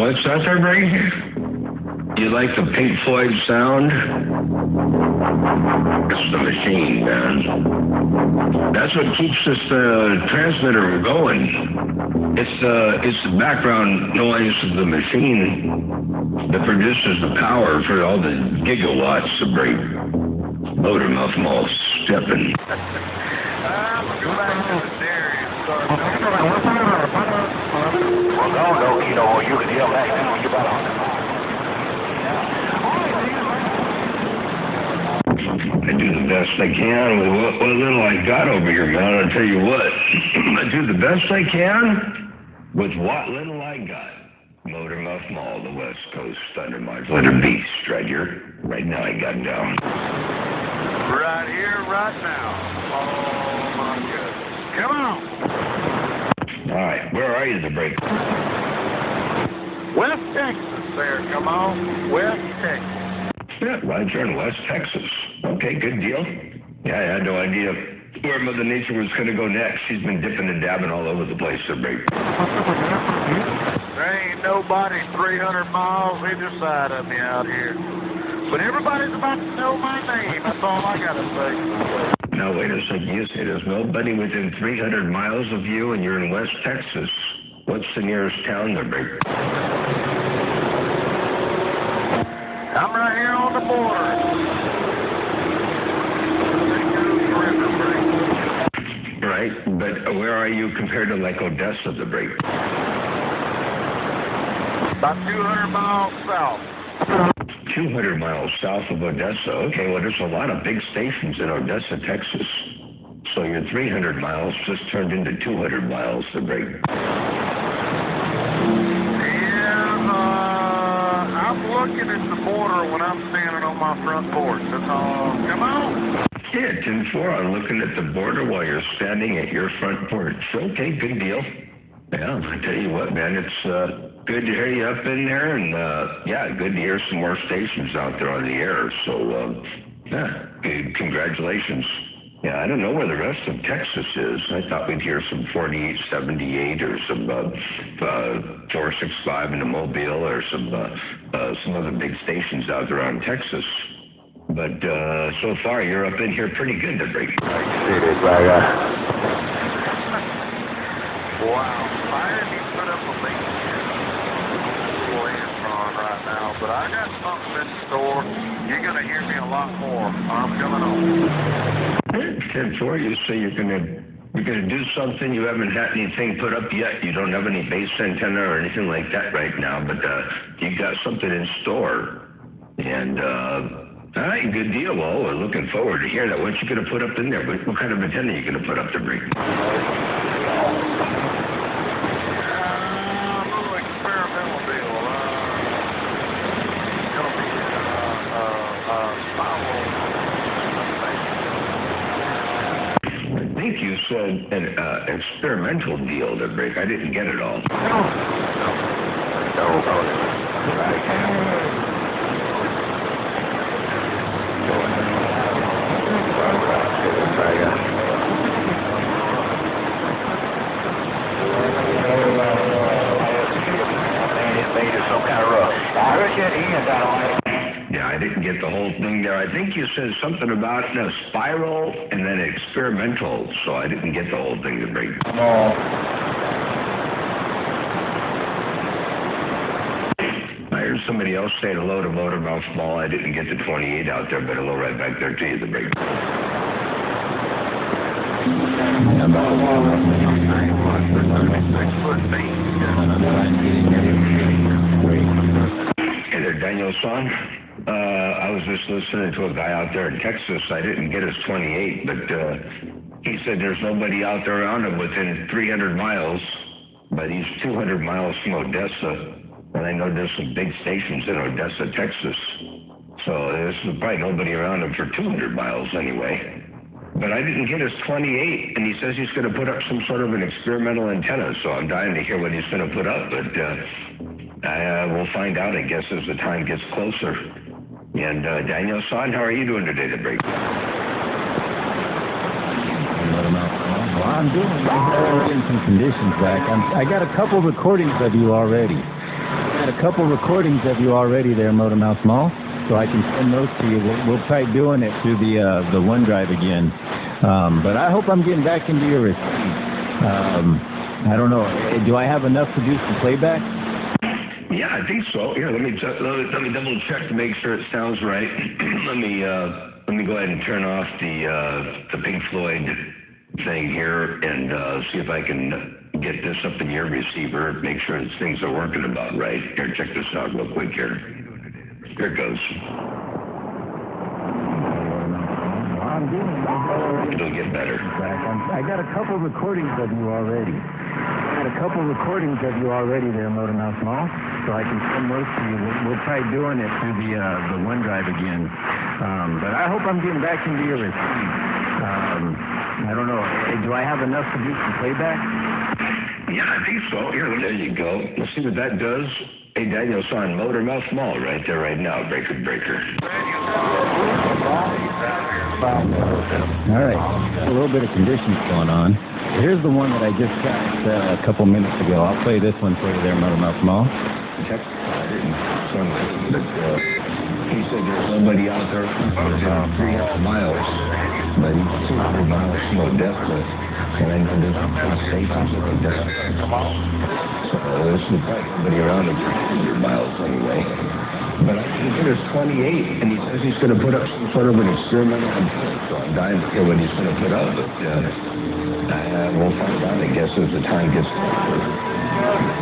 what's that there, Brady? You like the Pink Floyd sound? It's the machine, man. That's what keeps this transmitter going. It's the background noise of the machine that produces the power for all the gigawatts of brake. Motor mouth mall stepping. Go back to the dairy and start. Well, no, you know, you can yell back now. You better. I do the best I can with what little I got over here, man. I'll tell you what. I do the best I can with what little I got. Motor Muff Mall, the West Coast Thunder Modulator Beast, right here. Right now I got him down. Right here, right now. Oh, my goodness. Come on. All right, where are you, the break? West Texas there, come on. West Texas. Yeah, right here in West Texas. Okay, good deal. Yeah, I had no idea where Mother Nature was going to go next. She's been dipping and dabbing all over the place, the break. There ain't nobody 300 miles either side of me out here. But everybody's about to know my name. That's all I got to say. Now, wait a second. You say there's nobody within 300 miles of you and you're in West Texas. What's the nearest town there, Break? I'm right here on the border. Right, but where are you compared to, like, Odessa, the Break? About 200 miles south. 200 miles south of Odessa. Okay, well, there's a lot of big stations in Odessa, Texas. So your 300 miles just turned into 200 miles, the break. I'm looking at the border when I'm standing on my front porch. That's all. Come on. Yeah, 10-4. I'm looking at the border while you're standing at your front porch. Okay, good deal. Yeah, I tell you what, man, it's good to hear you up in there, and yeah, good to hear some more stations out there on the air. So, yeah, good, congratulations. Yeah, I don't know where the rest of Texas is. I thought we'd hear some 4878 or some 465 in the Mobile or some other big stations out there on Texas. But so far, you're up in here pretty good to break. Wow. I didn't even put up a link right now, but I got something in store. You're going to hear me a lot more. I'm coming on. 10-4, you say you're gonna do something. You haven't had anything put up yet. You don't have any base antenna or anything like that right now, but you got something in store. And all right, good deal. Well, we're looking forward to hearing that. What you gonna put up in there? What kind of antenna are you gonna put up to break? I think you said an experimental deal to break. I didn't get it all. Yeah, I didn't get the whole thing there. I think you said something about a spiral and then experimental, so I didn't get the whole thing to break. I heard somebody else say hello to Motor Mouth Mall. I didn't get the 28 out there, but hello right back there to you, the break. Hey there, Danielsan. I was just listening to a guy out there in Texas. I didn't get his 28, but he said there's nobody out there around him within 300 miles, but he's 200 miles from Odessa, and I know there's some big stations in Odessa, Texas. So there's probably nobody around him for 200 miles anyway. But I didn't get his 28, and he says he's going to put up some sort of an experimental antenna, so I'm dying to hear what he's going to put up, but we'll find out, I guess, as the time gets closer. And Danielsan, how are you doing today to break? Well, I'm doing well. I'm getting some conditions back. I got a couple recordings of you already. got a couple recordings of you already there, Motor Mouth Mall, so I can send those to you. We'll try doing it through the OneDrive again. But I hope I'm getting back into your receipt. I don't know. Do I have enough to do some playback? Yeah, I think so. Here, let me double check to make sure it sounds right. let me go ahead and turn off the Pink Floyd thing here and see if I can get this up in your receiver. Make sure that things are working about right. Here, check this out real quick here. Here it goes. It'll get better. I got a couple recordings of you already. There, Motor Mouth Mall, so I can send those to you. We'll try doing it through the OneDrive again. But I hope I'm getting back into your receipt. I don't know. Do I have enough to do some playback? Yeah, I think so. Here, there you go. Let's see what that does. Hey, Danielsan, Motor Mouth Mall right there right now. Breaker. All right. A little bit of conditions going on. Here's the one that I just got a couple minutes ago. I'll play this one for you there, Motor Mouth Mall. But he said there's somebody out there within 300 miles, but he's 200 miles from Odessa, and I know there's some stations in Odessa. So there's somebody around him 300 miles anyway. But I think there's 28, and he says he's going to put up some sort of an experimental computer, so I'm dying to hear what he's going to put up, but we'll find out, I guess, as the time gets closer.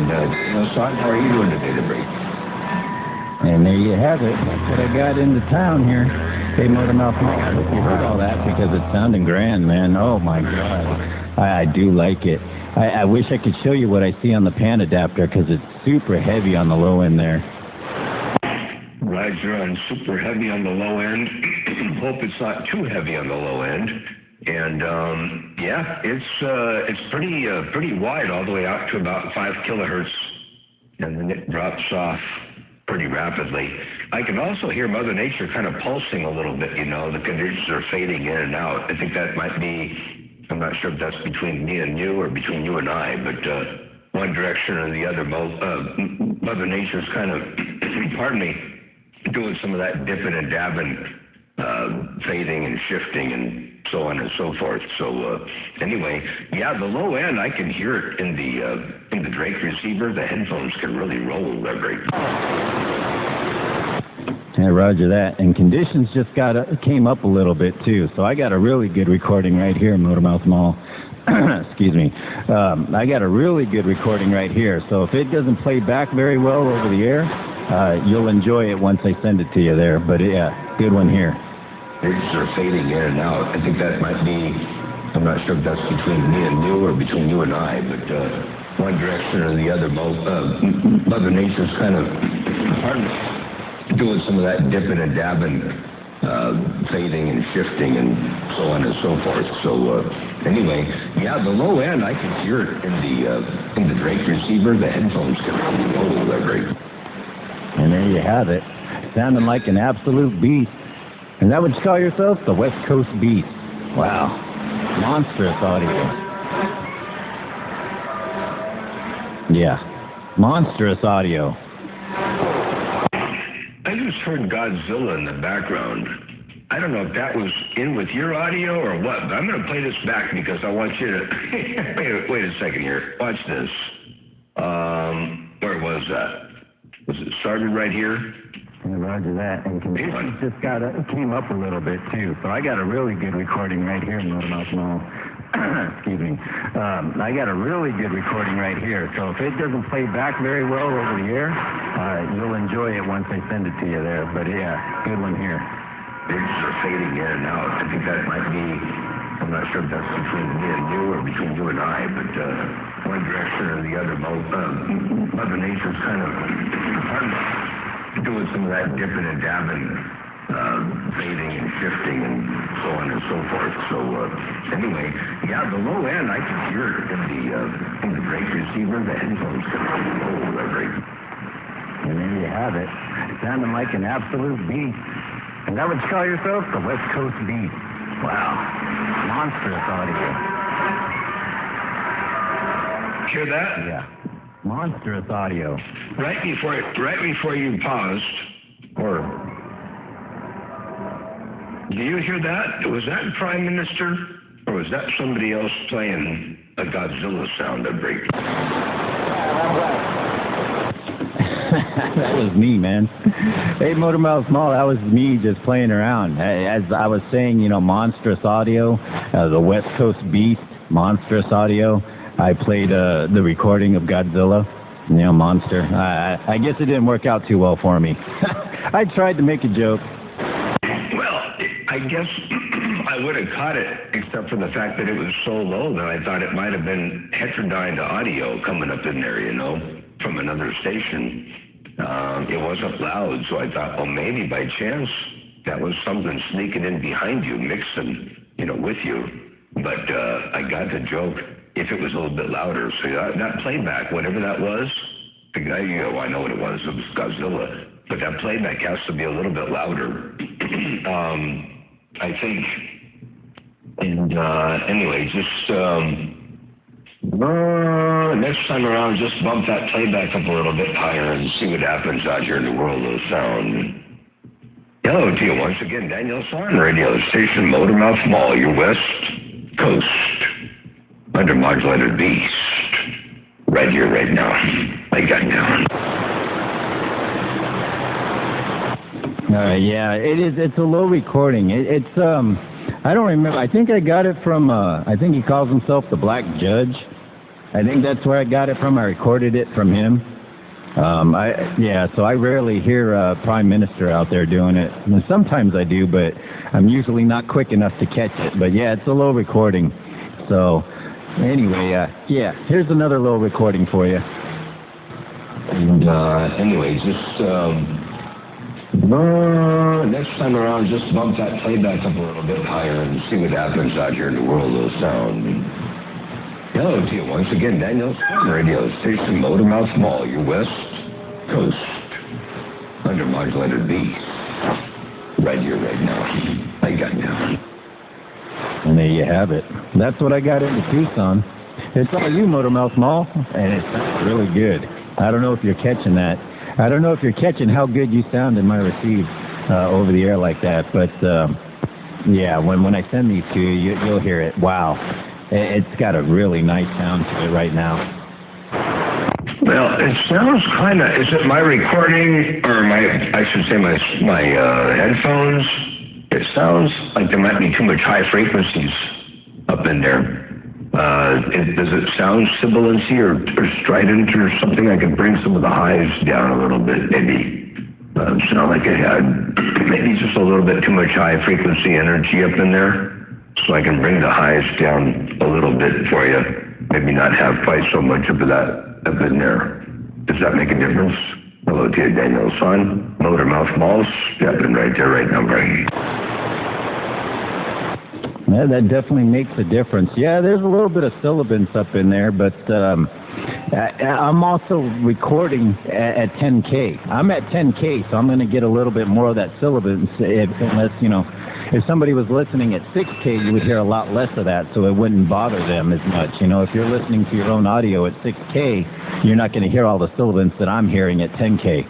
And, Son, how are you doing today to break? And there you have it. That's what I got into town here. Hey, Motor Mouth Mall, I hope you heard all that because it's sounding grand, man. Oh, my God. I do like it. I wish I could show you what I see on the pan adapter because it's super heavy on the low end there. Roger, on super heavy on the low end. Hope it's not too heavy on the low end. And yeah, it's pretty wide all the way out to about 5 kilohertz, and then it drops off pretty rapidly. I can also hear Mother Nature kind of pulsing a little bit. You know, the conditions are fading in and out. I think that might be. I'm not sure if that's between me and you or between you and I, but one direction or the other. Mother Nature's kind of, pardon me, doing some of that dipping and dabbing, fading and shifting and so on and so forth. So anyway, yeah, the low end, I can hear it in the Drake receiver. The headphones can really roll that Drake. Yeah, roger that. And conditions just came up a little bit too. So I got a really good recording right here, Motor Mouth Mall. Excuse me. I got a really good recording right here. So if it doesn't play back very well over the air, you'll enjoy it once I send it to you there. But yeah, good one here. These are fading in and out. I think that might be, I'm not sure if that's between me and you or between you and I, but one direction or the other. Mother Nature's kind of, pardon me, doing some of that dipping and dabbing, fading and shifting and so on and so forth. So anyway, yeah, the low end, I can hear it in the Drake receiver. The headphones can roll that great. And there you have it. Sounding like an absolute beast. And that would call yourself the West Coast Beast. Wow. Monstrous audio. Yeah. Monstrous audio. I just heard Godzilla in the background. I don't know if that was in with your audio or what, but I'm going to play this back because I want you to... wait a second here. Watch this. Where was that? Was it started right here? Yeah, roger that. And conditions just came up a little bit too. So I got a really good recording right here in Motor Mouth Mall. Excuse me. I got a really good recording right here. So if it doesn't play back very well over the air, you'll enjoy it once I send it to you there. But yeah, good one here. These are fading in and out. I think that might be, I'm not sure if that's between me and you or between you and I, but one direction or the other. Mother Nature's kind of, pardon me, doing some of that dipping and dabbing, fading and shifting and so on and so forth. So anyway, yeah, the low end, I can hear it in the Drake receiver. The headphones can roll that great. And there you have it. Sounding like an absolute beast. And that would call yourself the West Coast Beast. Wow. Monstrous audio. Hear that? Yeah. Monstrous audio. Right before you paused, or do you hear that? Was that Prime Minister, or was that somebody else playing a Godzilla sound to break? That was me, man. Hey, Motormouth Small, that was me just playing around. As I was saying, monstrous audio, the West Coast Beast, monstrous audio. I played the recording of Godzilla, monster. I guess it didn't work out too well for me. I tried to make a joke. Well, I guess I would have caught it, except for the fact that it was so low that I thought it might have been heterodyne audio coming up in there, from another station. It wasn't loud, so I thought, well, maybe by chance that was something sneaking in behind you, mixing, with you. But I got the joke if it was a little bit louder. So that playback, whatever that was, the guy, I know what it was Godzilla. But that playback has to be a little bit louder. I think. And anyway, just next time around, just bump that playback up a little bit higher and see what happens out here in the world of sound. Hello to you once again, Danielsan, radio station Motormouth Mall, your West Coast undermodulated beast. Right here, right now. I got down. Yeah, it is. It's a low recording. It's I don't remember. I think I got it from. I think he calls himself the Black Judge. I think that's where I got it from. I recorded it from him. So I rarely hear Prime Minister out there doing it. And sometimes I do, but I'm usually not quick enough to catch it. But yeah, it's a low recording. So anyway, here's another low recording for you. And anyway, just next time around, just bump that playback up a little bit higher and see what happens out here in the world of sound. Hello to you once again, Danielsan, radio station Motormouth Mall, your West Coast undermodulated beast. Right here, right now. I got down. And there you have it. That's what I got into Tucson. It's all you, Motormouth Mall, and it sounds really good. I don't know if you're catching that. I don't know if you're catching how good you sound in my receive over the air like that, but when I send these to you, you'll hear it. Wow. It's got a really nice sound to it right now. Well, it sounds kind of, is it my recording, or I should say my headphones? It sounds like there might be too much high frequencies up in there. Does it sound sibilancy or strident or something? I could bring some of the highs down a little bit, maybe. Sound like it had maybe just a little bit too much high frequency energy up in there. So I can bring the highs down a little bit for you. Maybe not have quite so much of that up in there. Does that make a difference? Hello to you, Danielsan, Motormouth Malls, stepping right there, right now, Greg. Yeah, that definitely makes a difference. Yeah, there's a little bit of sibilance up in there, but I'm also recording at 10K. I'm at 10K, so I'm going to get a little bit more of that sibilance unless, if somebody was listening at 6K, you would hear a lot less of that, so it wouldn't bother them as much. If you're listening to your own audio at 6K, you're not going to hear all the sibilance that I'm hearing at 10K.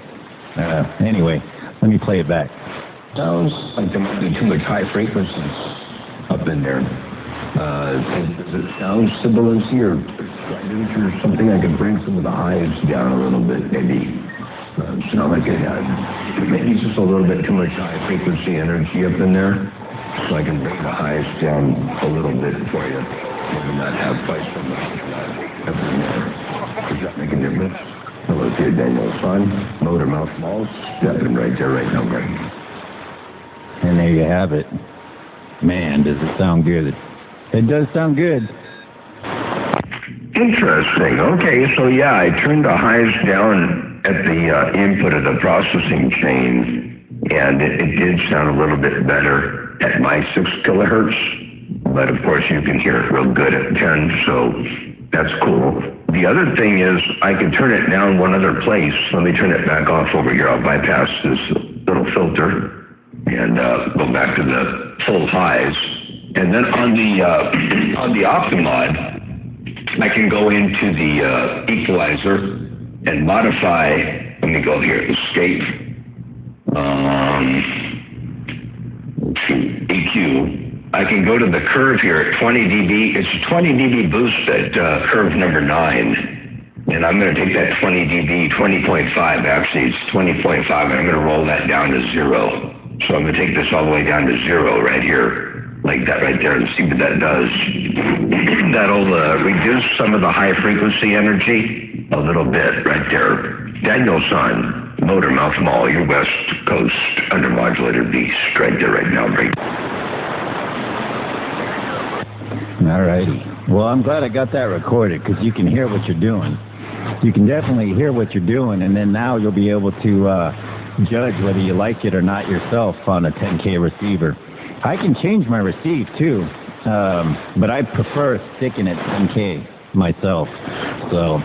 Anyway, let me play it back. Sounds like there might be too much high frequencies up in there. Does it sound sibilancy or strident or something? I could bring some of the highs down a little bit, maybe. Sound like it had maybe just a little bit too much high frequency energy up in there, so I can bring the highs down a little bit for you. Maybe not have quite so much up in there. Does that make a difference? Hello to you, Danielsan, Motormouth Malls, stepping right there, right now, Greg. And there you have it. Man, does it sound good. It does sound good. Interesting. Okay, so yeah, I turned the highs down at the input of the processing chain, and it did sound a little bit better at my 6 kilohertz, but of course you can hear it real good at 10, so that's cool. The other thing is I can turn it down one other place. Let me turn it back off over here. I'll bypass this little filter and go back to the full highs. And then on the Optimod, I can go into the equalizer and modify. Let me go here. Escape. EQ. I can go to the curve here at 20 dB. It's a 20 dB boost at curve number 9. And I'm going to take that 20 dB, 20.5, actually it's 20.5, and I'm going to roll that down to 0. So I'm going to take this all the way down to 0 right here, like that right there, and see what that does. That'll reduce some of the high frequency energy a little bit right there. Danielsan, Motor Mouth Mall, your West Coast undermodulated beast right there right now. Right. All righty. Well, I'm glad I got that recorded because you can hear what you're doing. You can definitely hear what you're doing, and then now you'll be able to judge whether you like it or not yourself on a 10K receiver. I can change my receive too, but I prefer sticking at 10K myself. So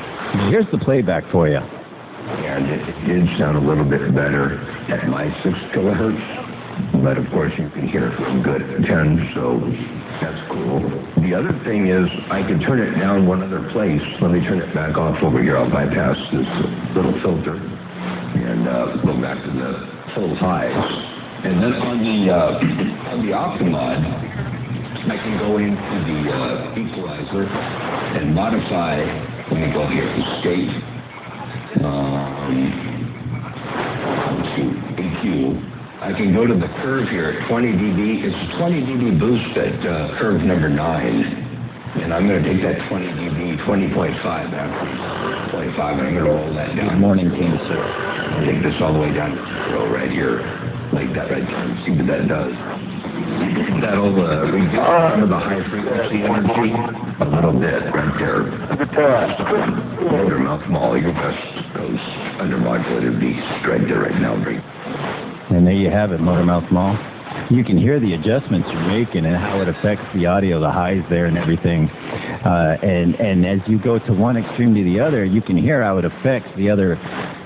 here's the playback for you. And it did sound a little bit better at my 6 kilohertz, but of course you can hear it real good at 10, so that's cool. The other thing is I can turn it down one other place. Let me turn it back off over here. I'll bypass this little filter and go back to the full highs. And then on the Optimod, I can go into the equalizer and modify. Let me go here. Escape. EQ. I can go to the curve here at 20 dB. It's a 20 dB boost at curve number 9. And I'm going to take that 20 dB, 20.5 actually, 25, and I'm going to roll that down. Good morning, Team Sir. Take this all the way down to 0 right here, like that right there, and see what that does. That'll reduce some of the high frequency energy a little bit right there. Motor Mouth Mall, your West Coast undermodulated beast right there right now. And there you have it, Motor Mouth Mall. You can hear the adjustments you're making and how it affects the audio, the highs there and everything. And as you go to one extreme to the other, you can hear how it affects the other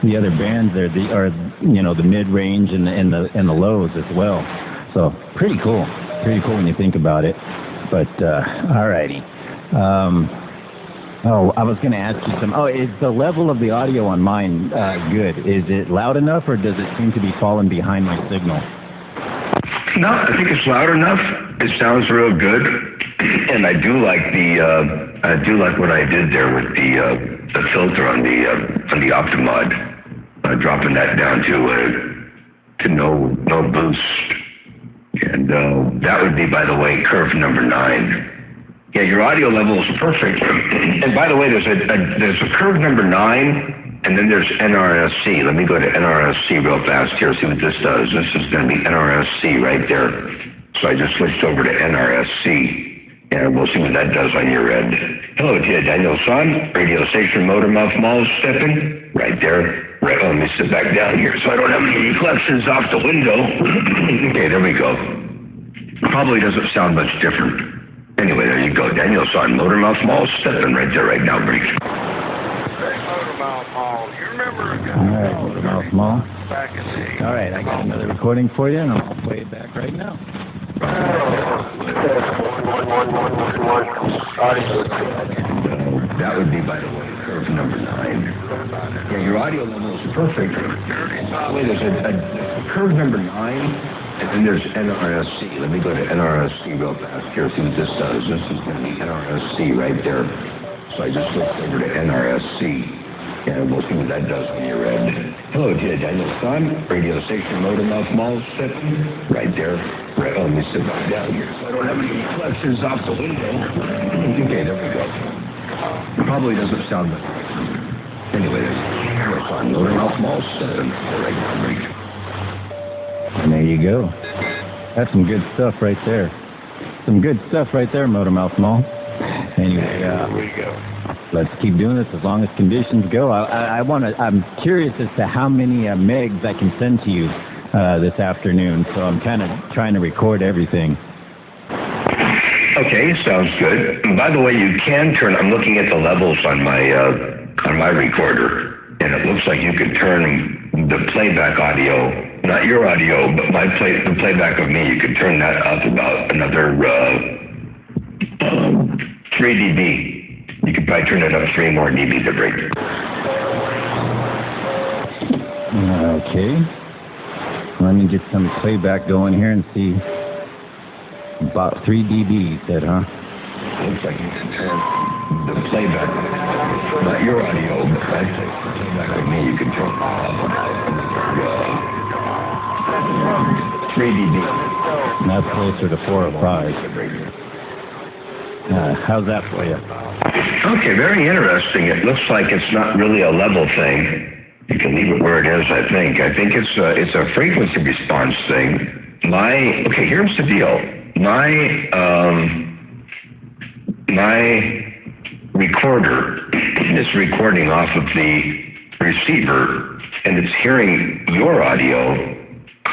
bands there, the mid range and the lows as well. So pretty cool when you think about it. But alrighty. I was going to ask you is the level of the audio on mine good? Is it loud enough, or does it seem to be falling behind my signal? No, I think it's loud enough. It sounds real good, and I do like what I did there with the filter on the Optimod, dropping that down to no boost, and that would be, by the way, curve number 9. Yeah, your audio level is perfect. And by the way, there's a curve number 9, and then there's NRSC. Let me go to NRSC real fast here, see what this does. This is going to be NRSC right there. So I just switched over to NRSC, and we'll see what that does on your end. Hello, Danielsan, radio station Motor Mouth Mall stepping right there. Right, let me sit back down here so I don't have any reflections off the window. Okay, there we go. Probably doesn't sound much different. Anyway, there you go. Danielsan, Motor Mouth Mall, stepping right there right now, Breach. Hey, Motor Mouth Mall. You remember a guy? All right, Motor Mouth Mall. Back in the... All right, I got another recording for you, and I'll play it back right now. That would be, by the way, curve number 9. Yeah, your audio level is perfect. Wait, there's a curve number 9. And then there's NRSC. Let me go to NRSC real fast here, see what this does. This is going to be NRSC right there. So I just switched over to NRSC, and we'll see what that does on your end. Hello, Danielsan, radio station Motor Mouth Mall stepping right there. Right, let me sit back down here so I don't have any reflections off the window. Okay, there we go. Probably doesn't sound much. Anyway, there's Danielsan, Motor Mouth Mall stepping right now, right. And there you go. That's some good stuff right there. Some good stuff right there, Motor Mouth Mall. Anyway, let's keep doing this as long as conditions go. I'm curious as to how many megs I can send to you this afternoon. So I'm kind of trying to record everything. Okay, sounds good. And by the way, you can turn. I'm looking at the levels on my recorder, and it looks like you could turn the playback audio. Not your audio, but the playback of me, you could turn that up about another 3 dB. You could probably turn it up 3 more dB to break. Okay. Let me get some playback going here and see. About 3 dB, you said, huh? Looks like you can turn the playback, not your audio, but I say playback with me, you can turn 3 dB. And that's closer to 4 or 5. How's that for you? Okay, very interesting. It looks like it's not really a level thing. You can leave it where it is, I think. I think it's a frequency response thing. Okay, here's the deal. My recorder is recording off of the receiver, and it's hearing your audio,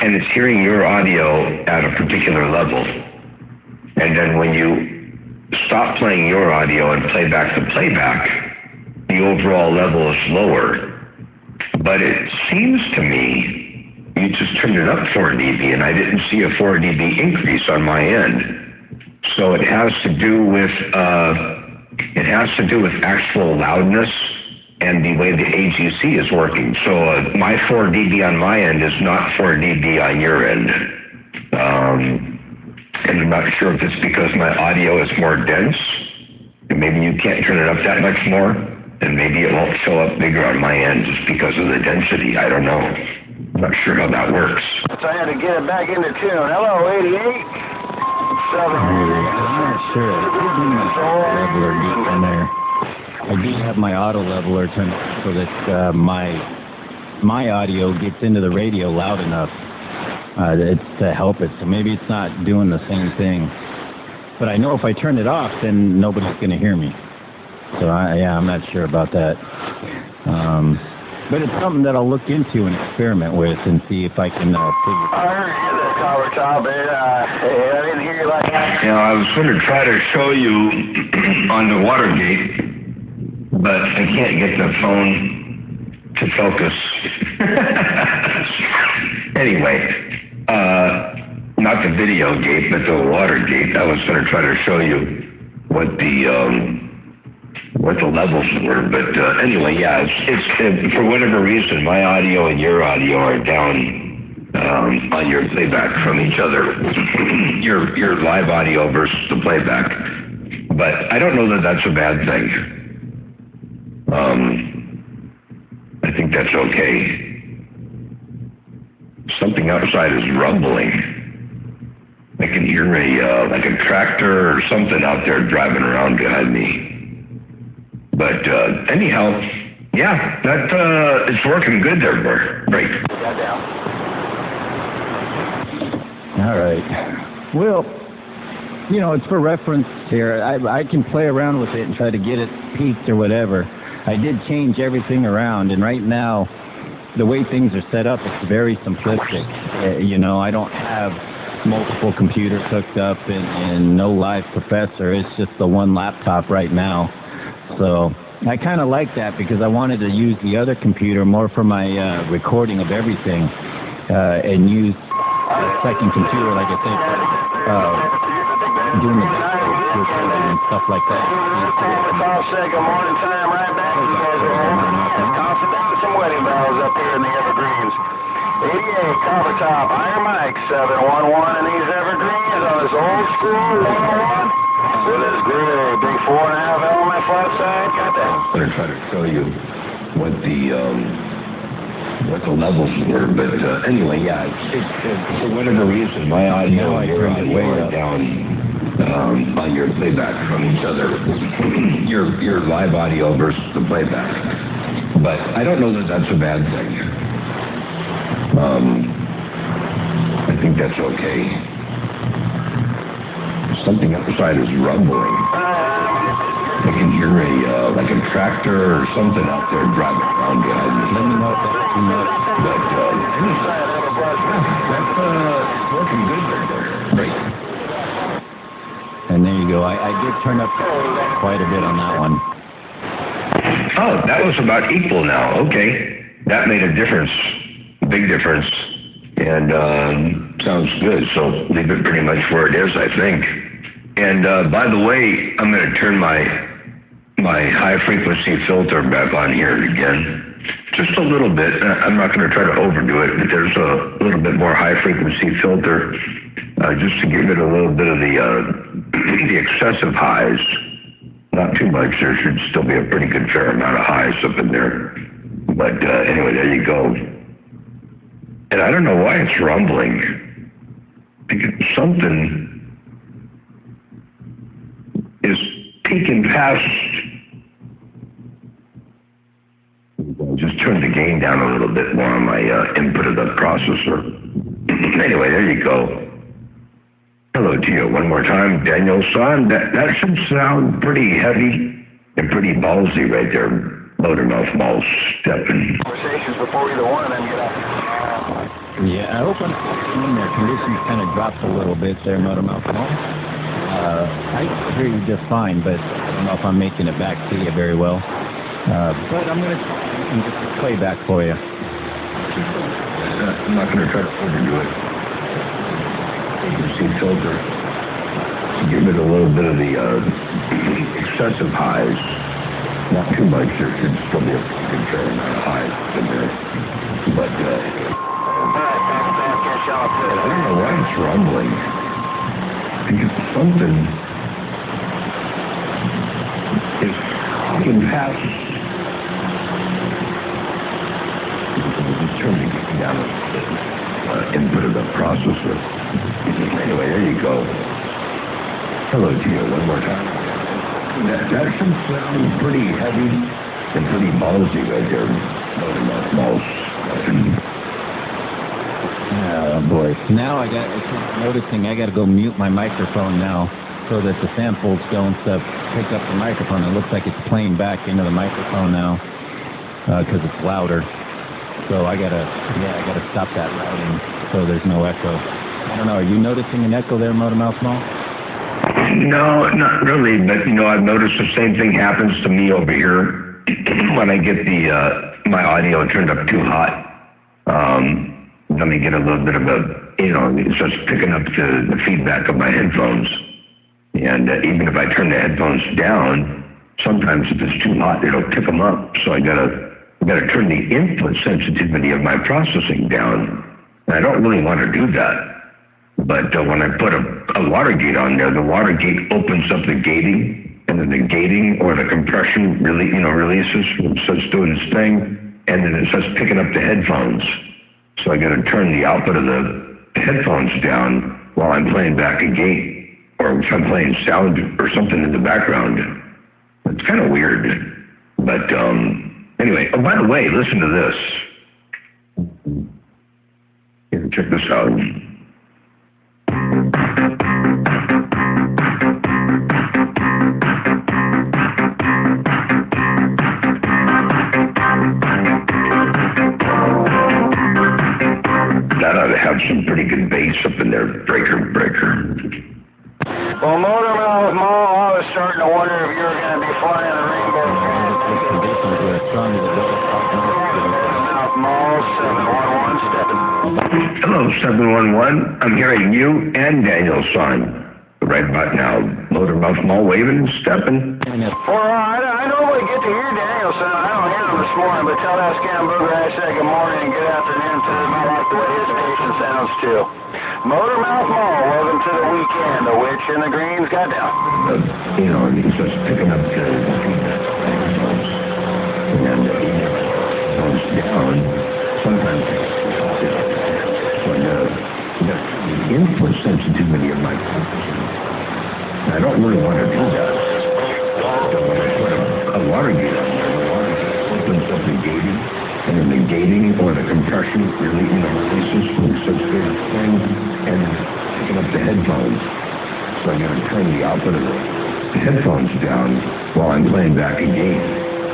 and it's hearing your audio at a particular level. And then when you stop playing your audio and play back the playback, the overall level is lower. But it seems to me you just turned it up 4 dB, and I didn't see a 4 dB increase on my end. So it has to do with actual loudness and the way the AGC is working. So my 4 dB on my end is not 4 dB on your end. And I'm not sure if it's because my audio is more dense, and maybe you can't turn it up that much more, and maybe it won't show up bigger on my end just because of the density. I don't know. I'm not sure how that works. So I had to get it back into tune. Hello, 88. I'm not sure. I did bring my auto leveler deep in there. I do have my auto leveler turned so that my audio gets into the radio loud enough to help it. So maybe it's not doing the same thing. But I know if I turn it off, then nobody's going to hear me. So I'm not sure about that. But it's something that I'll look into and experiment with and see if I can figure. I heard you there, Cover Top. I didn't hear you like that. You know, I was going to try to show you on the Watergate, but I can't get the phone to focus. Anyway, not the video gate, but the Watergate. I was going to try to show you what the levels were, but anyway, yeah, it's for whatever reason, my audio and your audio are down on your playback from each other. your live audio versus the playback, but I don't know that that's a bad thing. I think that's okay. Something outside is rumbling. I can hear like a tractor or something out there driving around behind me. But anyhow, yeah, that it's working good there, Break. All right. Well, you know, it's for reference here. I can play around with it and try to get it peaked or whatever. I did change everything around, and right now, the way things are set up, it's very simplistic. You know, I don't have multiple computers hooked up and no live professor. It's just the one laptop right now. So I kind of like that because I wanted to use the other computer more for my recording of everything and use a second computer, like I said, doing the and stuff like that. Good morning time, right back. You guys are on. Confident some wedding bells up here in the Evergreens. 88 Copper Top, Iron Mike 711 in these Evergreens on this old school 101. With this great big 4.5 element flat side. Got that. I'm going to try to show you what the levels were, but anyway, yeah, it's for whatever reason, my audio and your audio are down on your playback from each other. your live audio versus the playback. But I don't know that that's a bad thing. I think that's okay. Something outside is rumbling. I can hear like a tractor or something out there driving around behind me. Let me know if that's too much. But that's working good there. Great. And there you go. I did turn up quite a bit on that one. Oh, that was about equal now. Okay. That made a difference. Big difference. And sounds good. So leave it pretty much where it is, I think. And by the way, I'm going to turn my my high frequency filter back on here again. Just a little bit. I'm not going to try to overdo it, but there's a little bit more high frequency filter just to give it a little bit of the excessive highs. Not too much. There should still be a pretty good fair amount of highs up in there. But anyway, there you go. And I don't know why it's rumbling. Because something is peaking past. Just turn the gain down a little bit more on my input of the processor. Anyway, there you go. Hello to you one more time, Danielsan. That should sound pretty heavy and pretty ballsy right there. Motor mouth mall stepping. Conversations before either one of them get out. Yeah, I hope I'm in there. Conditions kind of dropped a little bit there, Motor Mouth Mall. I hear you just fine, but I don't know if I'm making it back to you very well. But I'm going to just play back for you. I'm not going to try to overdo it. See filter. Give it a little bit of the excessive highs. Not too much. There should still be a good fair amount of highs in there. But I don't know why it's rumbling. Because something is fucking past. Just turn the down the input of the processor. Anyway, there you go. Hello to you one more time. That should sound pretty heavy and pretty ballsy right there. Motor mouth balls. Oh boy. Now I got noticing I got to go mute my microphone now so that the samples don't pick up the microphone. It looks like it's playing back into the microphone now because it's louder. So I gotta stop that routing so there's no echo. I don't know. Are you noticing an echo there, Motor Mouth Mall? No, not really. But I've noticed the same thing happens to me over here when I get my audio turned up too hot. Let me get a little bit of it's just picking up the feedback of my headphones. And even if I turn the headphones down, sometimes if it's too hot, it'll pick them up. So I gotta turn the input sensitivity of my processing down. And I don't really want to do that. But when I put a water gate on there, the water gate opens up the gating, and then the gating or the compression releases, it starts doing its thing, and then it starts picking up the headphones. So I got to turn the output of the headphones down while I'm playing back a gate, or if I'm playing sound or something in the background. It's kind of weird. But anyway, by the way, listen to this. Here, check this out. That ought to have some pretty good bass up in there, breaker. Well, Motor Mouth Mall, I was starting to wonder if you were going to be flying the rainbow. Mouth Mall, 711, stepping. Hello, 711. I'm hearing you and Danielsan right about now. Motor Mouth Mall waving and stepping. Well, I normally get to hear Danielsan. I don't hear him this morning, but tell that scam booger I said good morning and good afternoon to him. I like the way his station sounds too. Motor Mouth Mall, welcome to the weekend. The witch and the greens got down. He's just picking up the feedback. And he goes down. Sometimes the input sensitivity of my processor. I don't really want to do that. So when I put a water gate on there, the water gate opens up the gating, and then the gating or the compression releases from such good thing, and picking up the headphones. So I'm going to turn the output of the headphones down while I'm playing back a game,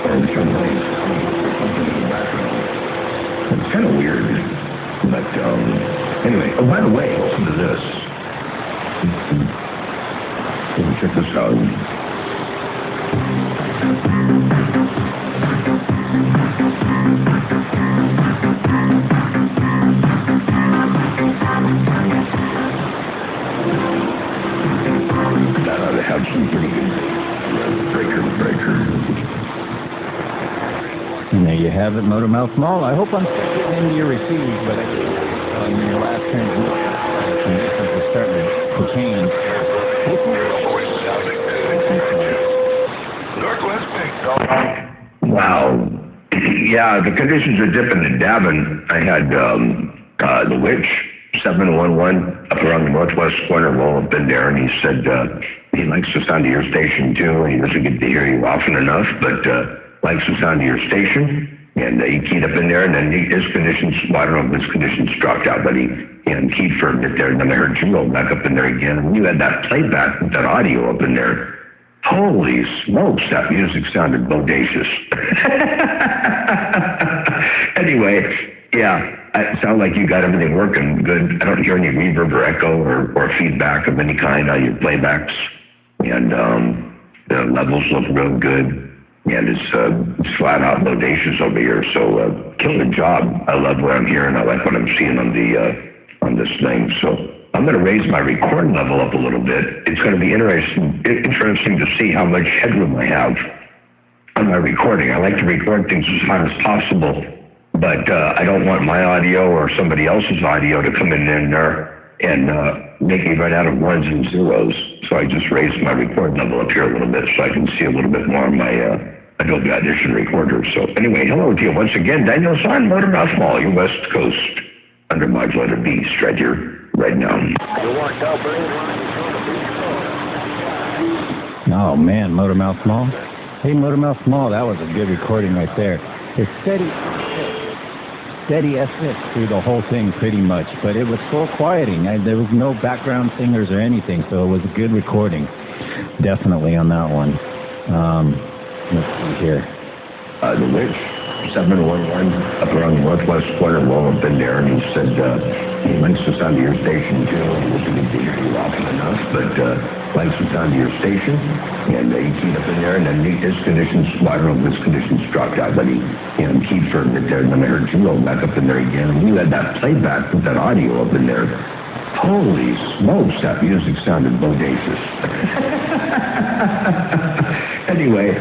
or if I'm playing something in the background. It's kind of weird, but anyway. Oh, by the way, listen to this. Check this out. That ought to have some pretty good breaker. have it, Motor Mouth Mall. I hope I'm still getting into your receive, but in your last transmission, conditions are starting to change. Northwest Big. Wow. Yeah, the conditions are dipping and dabbing. I had the Witch 711 up around the northwest corner roll up in there, and he said he likes the sound of your station too, and he doesn't get to hear you often enough, but likes the sound of your station. And he keyed up in there, and then his conditions, well, I don't know if his conditions dropped out, but he keyed for a bit there, and then I heard you roll back up in there again. And you had that playback with that audio up in there. Holy smokes, that music sounded bodacious. Anyway, yeah, it sounded like you got everything working good. I don't hear any reverb or echo or feedback of any kind on your playbacks. And the levels look real good. And it's flat out bodacious over here. So killer job. I love what I'm hearing. I like what I'm seeing on this thing. So I'm going to raise my record level up a little bit. It's going to be interesting to see how much headroom I have on my recording. I like to record things as hot as possible, but I don't want my audio or somebody else's audio to come in there and make me run out of ones and zeros. So I just raised my record level up here a little bit so I can see a little bit more of my Adobe Audition recorder. So anyway, hello to you once again. Danielsan, Motor Mouth Mall, your West Coast under modulator beast right here. Right now. Oh man, Motor Mouth Mall. Hey, Motor Mouth Mall, that was a good recording right there. It's steady S6 through the whole thing pretty much, but it was full quieting. There was no background singers or anything, so it was a good recording. Definitely on that one. Let's see here. The Witch 711 up around the northwest corner roll up in there, and he said he likes the sound of your station too. He doesn't get to hear you often enough, but likes the sound of your station. And he keyed up in there, and then his conditions, well, I don't know if his conditions dropped out, but he keyed for a bit there, and then I heard you roll back up in there again. And you had that playback with that audio up in there. Holy smokes, that music sounded bodacious. Anyway,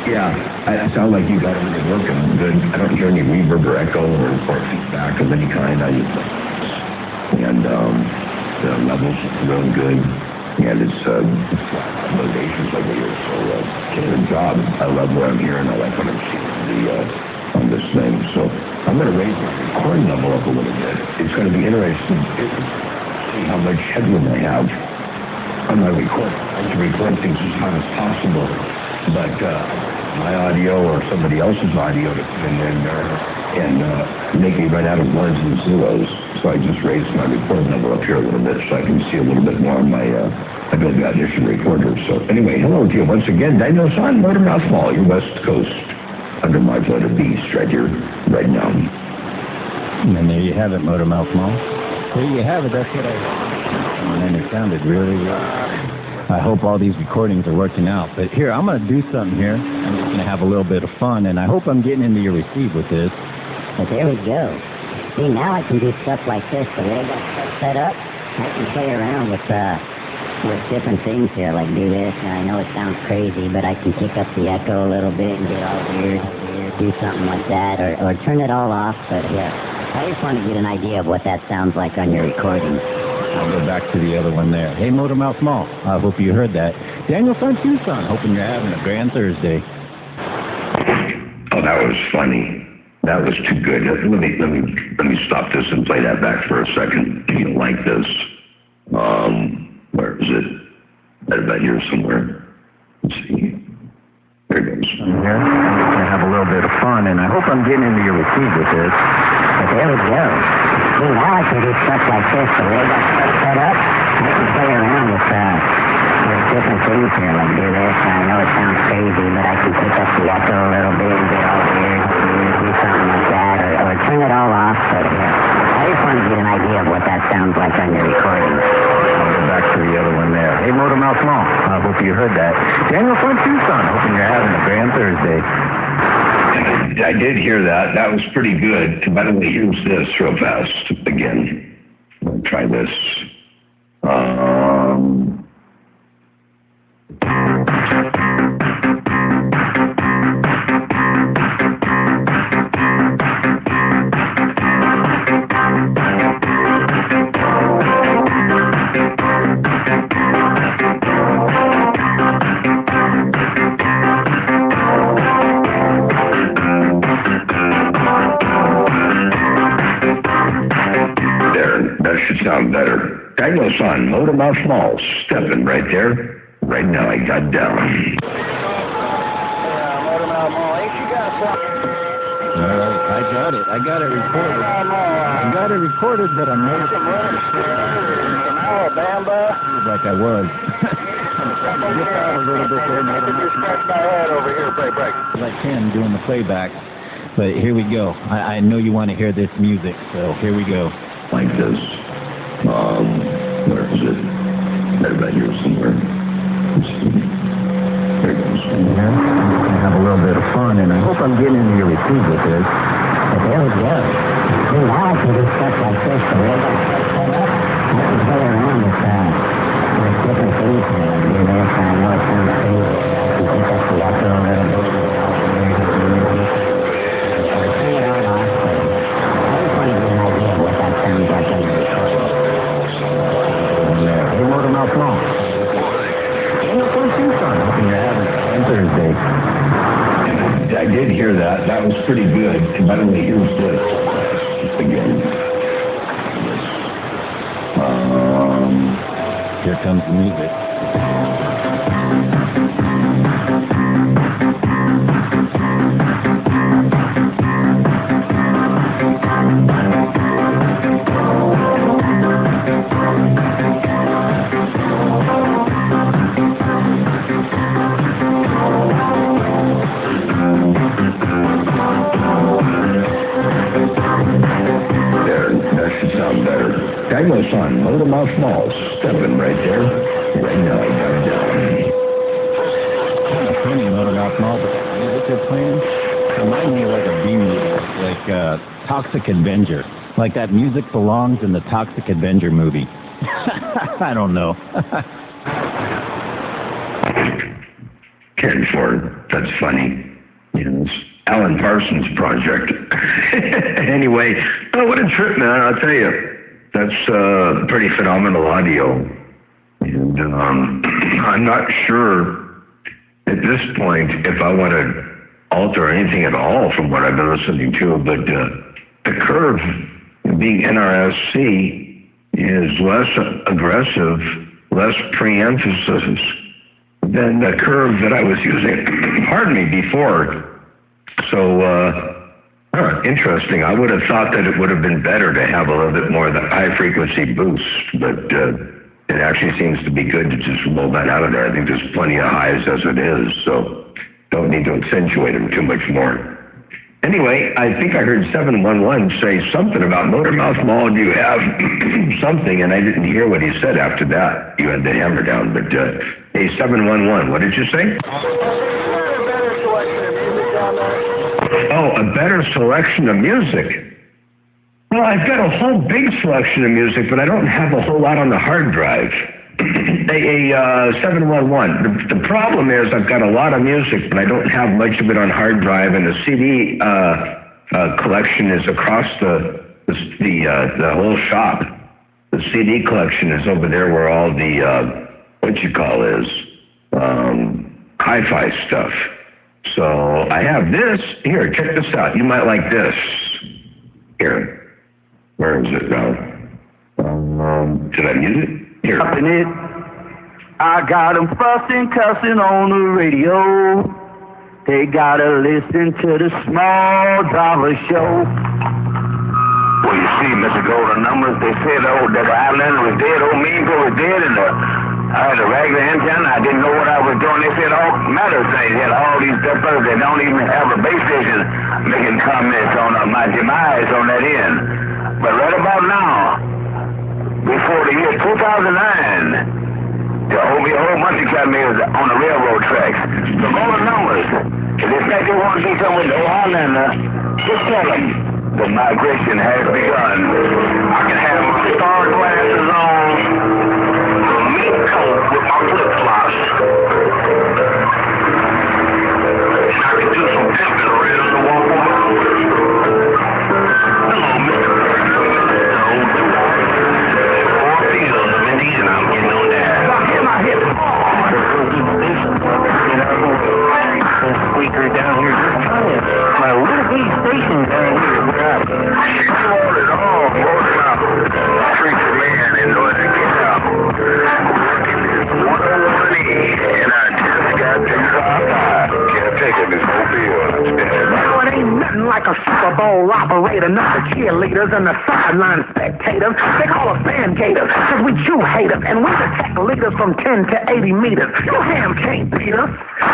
yeah, it sounded like you got everything working good. I don't hear any reverb or echo or feedback of any kind on your plays. And the levels are real good. And it's bodacious over here. So killer job. I love what I'm hearing. I like what I'm seeing on this thing. So I'm going to raise my recording level up a little bit. It's going to be interesting to see how much headroom I have on my recording. I like to record things as hot as possible, but my audio or somebody else's audio to come in there and make me run out of ones and zeros. So I just raised my recording level up here a little bit so I can see a little bit more of my Adobe Audition recorder. So anyway, hello to you once again. Danielsan, Motor Mouth Mall, your West Coast under modulator beast right here, right now. And there you have it, Motor Mouth Mall. There you have it. That's what and it sounded really good. I hope all these recordings are working out. But here, I'm going to do something here. I'm just going to have a little bit of fun, and I hope I'm getting into your receive with this. But there we go. See, now I can do stuff like this. The way I got stuff set up, I can play around with different things here, like do this. And I know it sounds crazy, but I can kick up the echo a little bit and get all weird, do something like that, or turn it all off. But yeah, I just want to get an idea of what that sounds like on your recording. I'll go back to the other one there. Hey, Motor Mouth Mall, I hope you heard that. Danielsan, Tucson, hoping you're having a grand Thursday. Oh, that was funny. That was too good. Let me stop this and play that back for a second. You don't like this? Where is it? Right about here somewhere. Let's see. There it goes. I'm here. I'm just going to have a little bit of fun, and I hope I'm getting into your receive with this. But there we go. See, now I can do stuff like this. The way I got stuff set up, I can play around with different things here, like do this. And I know it sounds crazy, but I can pick up the echo a little bit and get all weird, do something like that, or turn it all off. But yeah, I just want to get an idea of what that sounds like on your recording. I'll go back to the other one there. Hey, Motor Mouth Mall, I hope you heard that. Danielsan, Tucson, hoping you're having a grand Thursday. I did hear that. That was pretty good. And by the way, here's this real fast again. I'll try this. Hey, Motor Mouth Mall, I hope you heard that. Danielsan, Tucson, hoping you're having a grand Thursday. Hey, Motor Mouth Mall, I hope you heard that. Danielsan, Tucson, hoping you're having a grand Thursday. sound better. Danielsan, Motor Mouth Mall, stepping right there. Right now I got down. Motor Mouth Mall. Ain't you got something? All right, I got it. I got it recorded. I got it recorded, but I'm not Some Alabama. like I was. I'm trying to dip out a little bit there. I could just scratch my head over here, break. Like Ken doing the playback. But here we go. I know you want to hear this music, so here we go. Like this. Where is it? Right about here somewhere. There it goes. Yeah, I'm just going to have a little bit of fun, and I hope I'm getting into your routine with this. But there we go. See, now I can do stuff like this, so we're going to set up. I can play around with different things here. I do this, I know it sounds crazy. I can pick up the echo a little bit. Turn it on off, but I just want to get an idea of what that sounds like in the recording. Hey, Motor Mouth Mall. Hey, no fun Tucson. Hoping you're having on Thursday. I did hear that. That was pretty good. And by the way, here's this. Again. Here comes the music. Danielsan, Motor Mouth Mall, stepping right there. Right now I got down. Kind of funny, Motor Mouth Mall, but that music they're playing reminds me of like a B-movie, like Toxic Avenger. Like that music belongs in the Toxic Avenger movie. I don't know. Ken Ford, that's funny. Yes. Alan Parsons' project. Anyway, oh, what a trip, man, I'll tell you. That's pretty phenomenal audio. And I'm not sure at this point if I want to alter anything at all from what I've been listening to, but the curve being NRSC is less aggressive, less pre-emphasis than the curve that I was using, pardon me, before. So, interesting. I would have thought that it would have been better to have a little bit more of the high-frequency boost, but it actually seems to be good to just roll that out of there. I think there's plenty of highs as it is, so don't need to accentuate them too much more. Anyway, I think I heard 711 say something about Motor Mouth Mall. Do you have something? And I didn't hear what he said after that. You had the hammer down, but hey, 711, what did you say? Oh, a better selection of music. Well, I've got a whole big selection of music, but I don't have a whole lot on the hard drive. 711. The problem is I've got a lot of music, but I don't have much of it on hard drive, and the CD collection is across the whole shop. The CD collection is over there where all the hi-fi stuff. So I have this. Here, check this out. You might like this. Here. Where is it now? Did I mute it? Here. I got them fussing, cussing on the radio. They gotta listen to the Small Dollar Show. Well, you see, Mr. Golden Numbers, they said, that Islander was dead, Meanville was dead, and I had a regular antenna. I didn't know what I was doing. They said all matter of things. They had all these fellas that don't even have a base station making comments on my demise on that end. But right about now, before the year 2009, the whole bunch of cameras on the railroad tracks. The Golden Numbers, if they think they want to do something with the Highlander, just tell them the migration has begun. I can have my star glasses on, the meat coat with my flip-flops, and I can do some pimping around the wall. Hello, Mr. I'm getting on that. Get my hip. Squeaker down here. My little bitty station down here. Where I want it all. Freaking hater, not the cheerleaders and the sideline spectators. They call us band gators, cause we chew haters, and we detect leaders from 10 to 80 meters. Your ham can't beat us.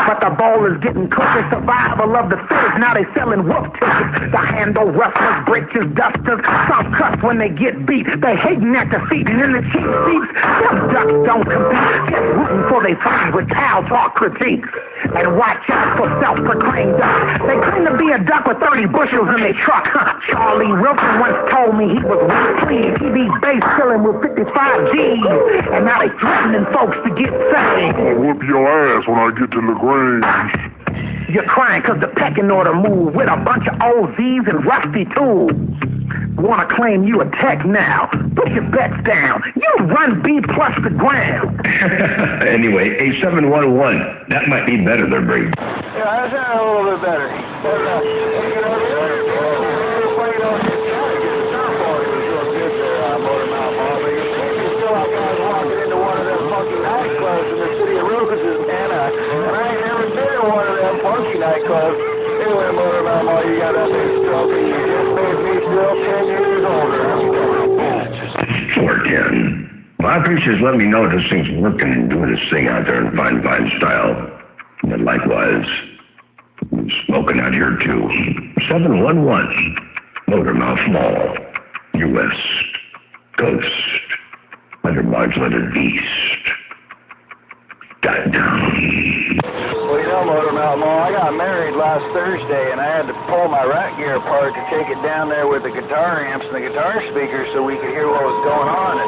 But the ball is getting cooked. It's survival of the fittest. Now they selling wolf tickets. The handle rustlers, britches, dusters. Some cuss when they get beat. They hating at defeat, and in the cheap seats, them ducks don't compete. Just rooting for their friends with cow talk critiques. And watch out for self-proclaimed ducks. They claim to be a duck with 30 bushels in their truck. Charlie Wilson once told me he was well pleased. He be base filling with 55 G's. And now they threatening folks to get saved. I'll whoop your ass when I get to LaGrange. You're crying cause the pecking order moved with a bunch of OZs and rusty tools. Wanna claim you a tech now? Put your bets down. You run B plus the ground. Anyway, A711, that might be better there, Brady. Yeah, that sounded a little bit better. But, you know, the other played on his side, the softball was real good there, Motor Mouth Mall. But you see, you still have guys walking into one of them funky nightclubs in the city of Rose's, and I ain't never been in one of them funky nightclubs. Anyway, Motor Mouth Mall, you got that big stroke, and you just made me feel 10 years older. 410. Well, I appreciate you letting me know this thing's working and doing this thing out there in fine style. And likewise, smoking out here too. 711, Motor Mouth Mall, U.S. Coast, undermodulated beast. Died down. Well, you know, Motor Mouth Mall, I got married last Thursday, and I had to pull my rat gear apart to take it down there with the guitar amps and the guitar speakers so we could hear what was going on. And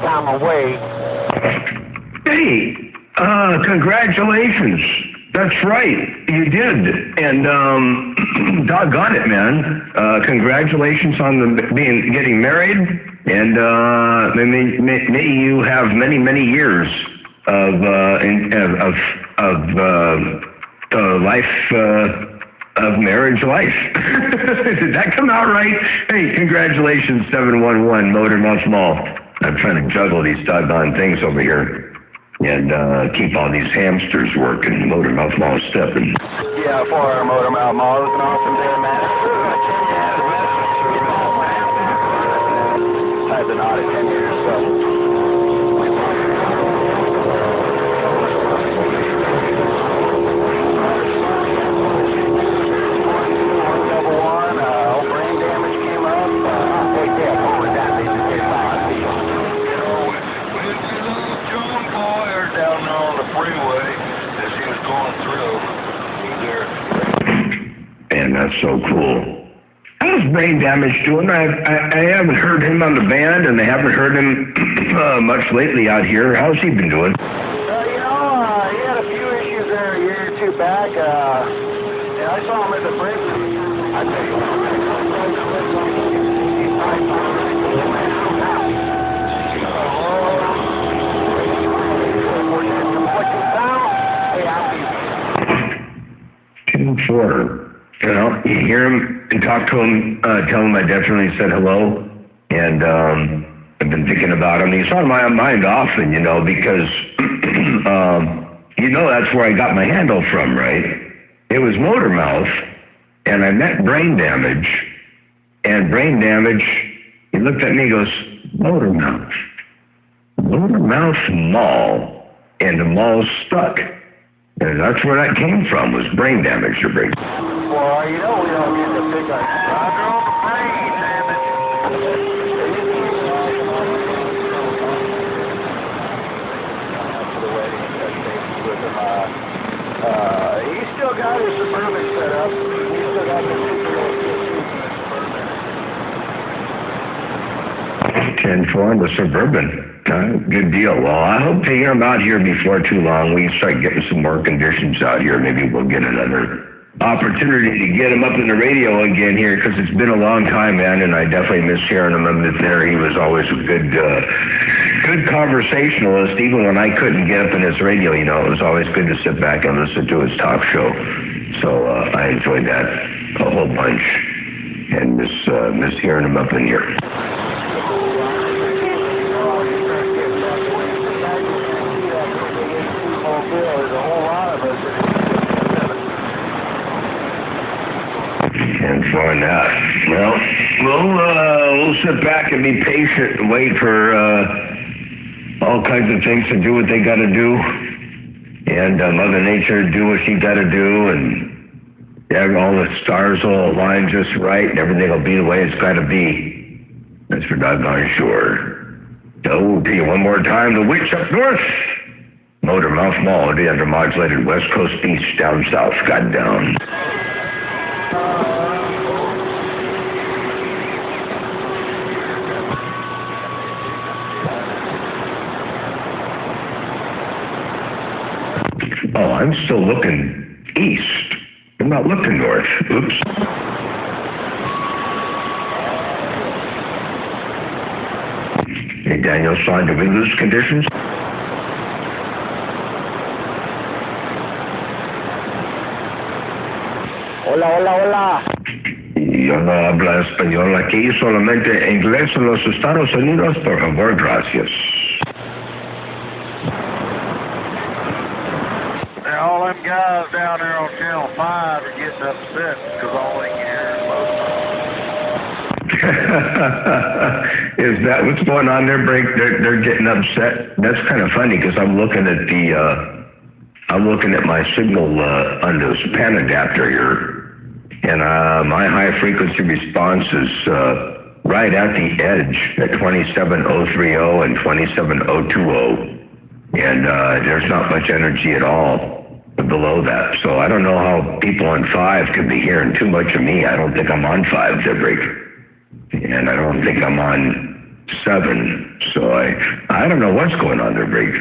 down the way. Hey, congratulations. That's right, you did. And doggone it, man. Congratulations on getting married. And may you have many years of marriage life. Did that come out right? Hey, congratulations, 711 Motor Mouth Mall. I'm trying to juggle these doggone things over here and keep all these hamsters working. Motor Mouth Mall stepping. Yeah, for our Motor Mouth Mall. It was an awesome day, man. I've been on it 10 years, so. That's so cool. How's Brain Damage doing? I haven't heard him on the band, and I haven't heard him much lately out here. How's he been doing? You know, he had a few issues there a year or two back. And I saw him at the bridge. I tell you what? You know, you hear him and talk to him, tell him I definitely said hello, and I've been thinking about him. He's on my mind often, you know, because, you know, that's where I got my handle from, right? It was Motor Mouth, and I met Brain Damage, and Brain Damage, he looked at me and goes, Motor Mouth Mall, and the mall stuck. And that's where that came from, was Brain Damage or Brain. Well, you know we don't get to pick on brain damage. He's still got his Suburban set up. He's still got his 10-4 in the Suburban. Good deal. Well, I hope to hear him out here before too long. We can start getting some more conditions out here. Maybe we'll get another opportunity to get him up in the radio again here, because it's been a long time, man, and I definitely miss hearing him up there. He was always a good conversationalist, even when I couldn't get up in his radio. You know, it was always good to sit back and listen to his talk show. So I enjoyed that a whole bunch. and mishearing him up in here. And for that, well, we'll sit back and be patient and wait for all kinds of things to do what they got to do, and Mother Nature do what she got to do, and all the stars will align just right, and everything will be the way it's got to be. That's for doggone sure. So, to you one more time, the witch up north, motor mouth melody undermodulated West Coast beach down south, got down. Oh, I'm still looking east. I'm not looking north. Oops. Hey, Danielsan, do we lose conditions? Hola, hola, hola. Yo no hablo español aquí, solamente inglés en los Estados Unidos, por favor, gracias. All them guys down there on Channel 5 are getting upset because all they can hear is Is that what's going on there, Break? They're getting upset. That's kind of funny because I'm looking at my signal on this pan adapter here, and my high frequency response is right at the edge at 27030 and 27020, and there's not much energy at all below that. So I don't know how people on 5 could be hearing too much of me. I don't think I'm on 5 there, Break. And I don't think I'm on 7. So I don't know what's going on there, Break.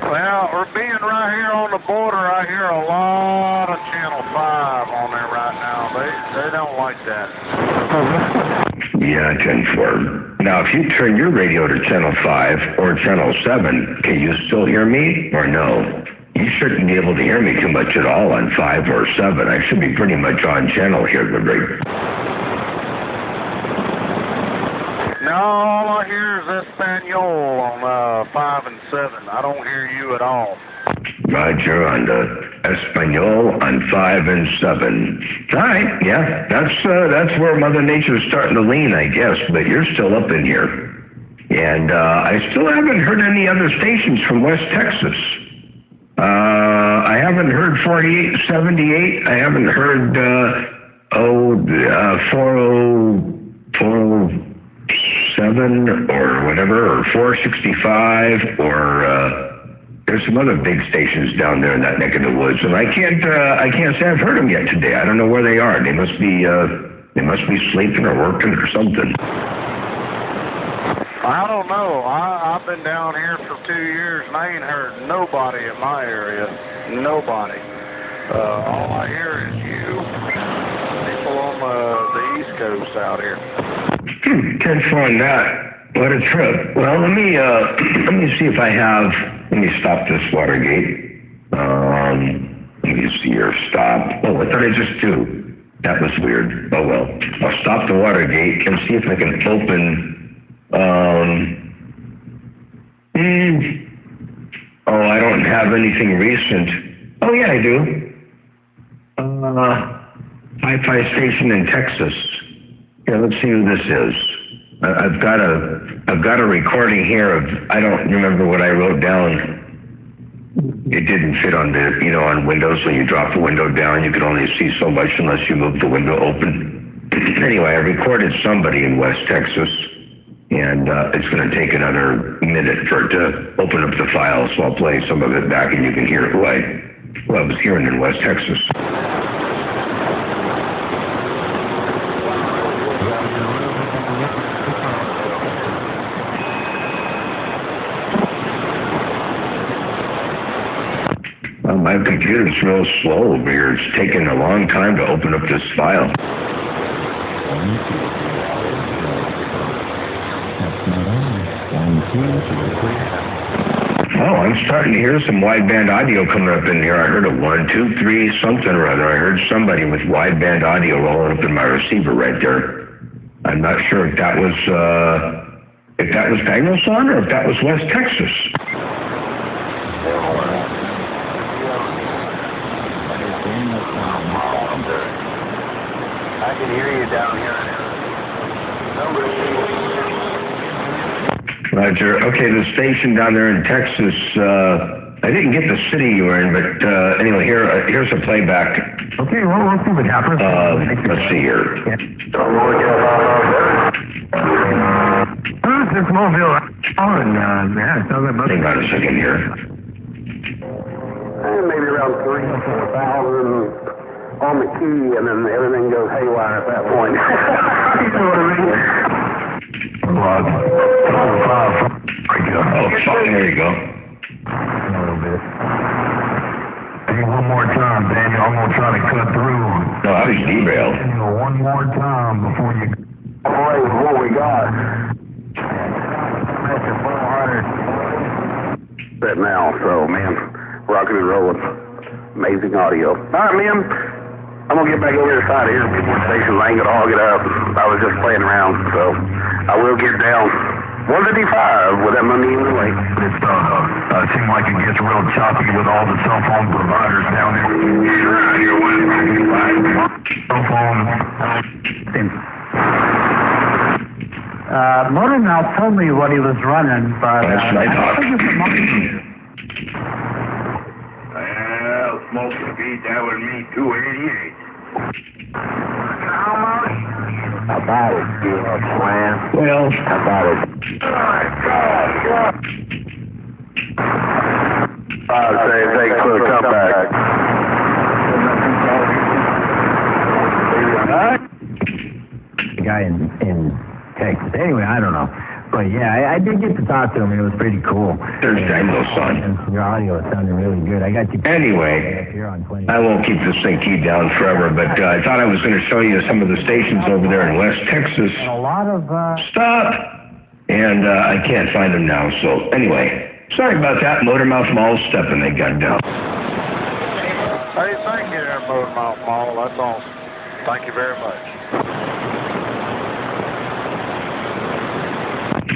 Well, we're being right here on the border. I hear a lot of Channel 5 on there right now. They don't like that. Yeah, 10-4. Now, if you turn your radio to Channel 5 or Channel 7, can you still hear me or no? You shouldn't be able to hear me too much at all on 5 or 7. I should be pretty much on channel here, Break. No, all I hear is Espanol on 5 and 7. I don't hear you at all. Roger, on the Espanol on 5 and 7. All right, yeah, that's where Mother Nature's starting to lean, I guess, but you're still up in here. And I still haven't heard any other stations from West Texas. I haven't heard 4878. I haven't heard 407 or whatever, or 465, or there's some other big stations down there in that neck of the woods, and I can't say I've heard them yet today. I don't know where they are. They must be sleeping or working or something. I don't know. I've been down here for 2 years, and I ain't heard nobody in my area. Nobody. All I hear is you. People on the East Coast out here. Can't find that. What a trip. Well, let me see if I have. Let me stop this Watergate. Let me see your stop. Oh, what did I just do? That was weird. Oh well. I'll stop the Watergate and see if I can open. Oh, I don't have anything recent. Oh yeah, I do. Hi-Fi station in Texas. Yeah, let's see who this is. I've got a recording here of, I don't remember what I wrote down. It didn't fit on on Windows. When you drop the window down, you can only see so much unless you move the window open. Anyway, I recorded somebody in West Texas, and it's going to take another minute for it to open up the file, so I'll play some of it back, and you can hear who I was hearing in West Texas. My computer's real slow over here. It's taking a long time to open up this file. Oh, I'm starting to hear some wideband audio coming up in here. I heard a 1, 2, 3, something or other. I heard somebody with wideband audio rolling up in my receiver right there. I'm not sure if that was Danielsan or if that was West Texas. I can hear you down here. Roger. Okay, the station down there in Texas, I didn't get the city you were in, but anyway, here's a playback. Okay, well, we'll see what happens. Let's see here. This is Mobile. Oh, and yeah, so that Hang on a second here. Maybe around 3,000 or 4,000 on the key, and then everything goes haywire at that point. You know what I mean? Oh, fuck, there you go. a little bit. Hey, one more time, Daniel. I'm gonna try to cut through. No, that was email. Daniel, one more time before you. Boy, what we got. That now, so man, rocking and rolling. Amazing audio. All right, man. I'm gonna get back over the side of here before the station. I ain't gonna hog it up. I was just playing around, so I will get down. 155 with that money in the way. It seems like it gets real choppy with all the cell phone providers down there. Sure, you're 155. Cell phone. Motormouth told me what he was running, but That's right, Doc. Well, smoking beat, that would mean 288. How much? About it, man. Well, About it. I'd say take a quick comeback. The guy in Texas. Anyway, I don't know. But yeah, I did get to talk to him, and it was pretty cool. there's Danielsan. And your audio is sounding really good. I got you. Anyway, Here on 20. I won't keep this thing keyed down forever, but I thought I was going to show you some of the stations over there in West Texas. a lot of Stop! And I can't find them now, so anyway, sorry about that. Motormouth Mall stepping, they got down. Hey, thank you there, Motormouth Mall. That's awesome. Thank you very much.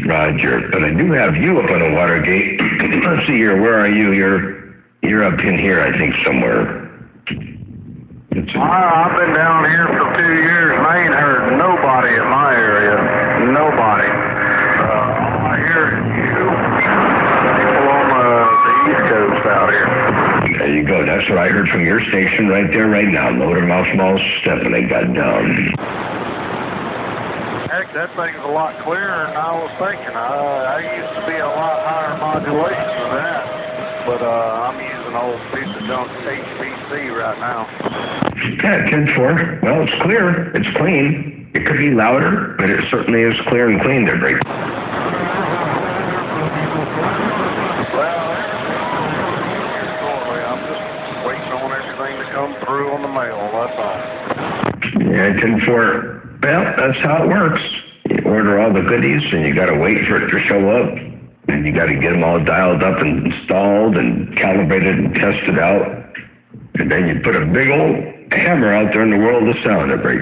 Roger, but I do have you up on the Watergate. Let's see here, where are you? You're up in here, I think, somewhere. I've been down here for 2 years, and I ain't heard nobody in my area. Nobody. All I hear is you. People on the East Coast out here. There you go. That's what I heard from your station right there, right now. Motormouth Mall stepping, they got down. Heck, that thing's a lot clearer than I was thinking. I used to be a lot higher modulation than that, but I'm using an old piece of junk HPC right now. Yeah, 10-4. Well, it's clear. It's clean. It could be louder, but it certainly is clear and clean there, Brady. Well, everything's shortly. I'm just waiting on everything to come through on the mail, that's all. Yeah, 10-4. Well, that's how it works. You order all the goodies, and you got to wait for it to show up, and you got to get them all dialed up and installed and calibrated and tested out, and then you put a big old hammer out there in the world of sound to break.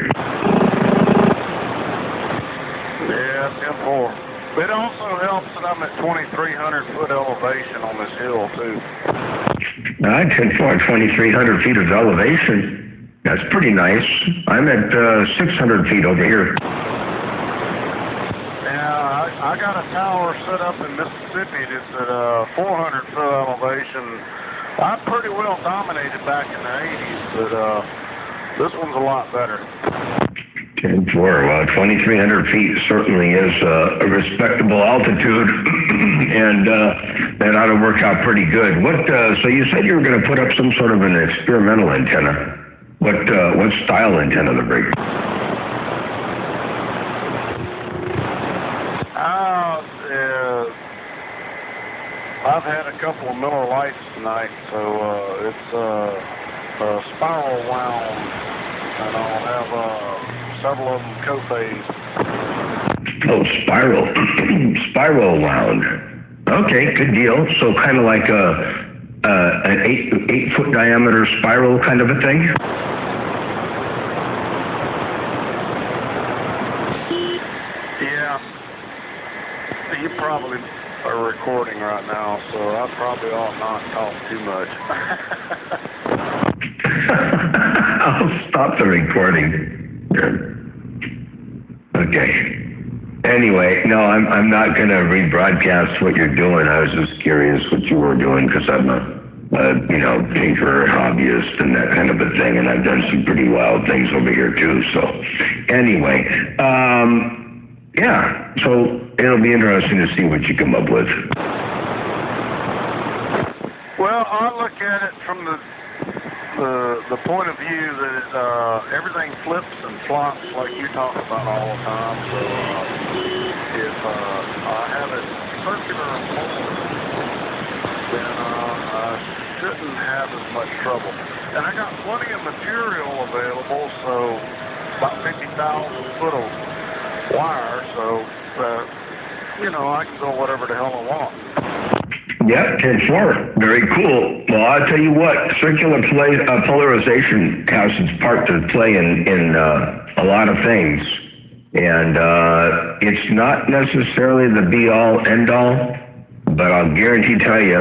Yeah, 10-4. It also helps that I'm at 2,300 foot elevation on this hill, too. All right, 10-4, 2,300 feet of elevation. That's pretty nice. I'm at 600 feet over here. Yeah, I got a tower set up in Mississippi that's at 400 foot elevation. I pretty well dominated back in the 80s, but this one's a lot better. 10-4, well, 2,300 feet certainly is a respectable altitude, and that ought to work out pretty good. So you said you were going to put up some sort of an experimental antenna. What style antenna to break? I've had a couple of Miller Lights tonight, so it's spiral wound, and I'll have several of them Copays. Oh, spiral wound. Okay, good deal. So kind of like an 8-foot diameter spiral kind of a thing? Yeah. You probably are recording right now, so I probably ought not talk too much. I'll stop the recording. Okay. Anyway, no, I'm not going to rebroadcast what you're doing. I was just curious what you were doing because I'm a tinkerer, hobbyist, and that kind of a thing, and I've done some pretty wild things over here too. So, anyway, yeah. So it'll be interesting to see what you come up with. Well, I look at it from the point of view that everything flips and flops like you talk about all the time. So if I have it circular and forward, then I shouldn't have as much trouble. And I got plenty of material available, so about 50,000 foot of wire, so I can go whatever the hell I want. Yep, 10-4. Very cool. Well, I'll tell you what, circular polarization has its part to play in a lot of things. And it's not necessarily the be-all, end-all, but I'll guarantee tell you,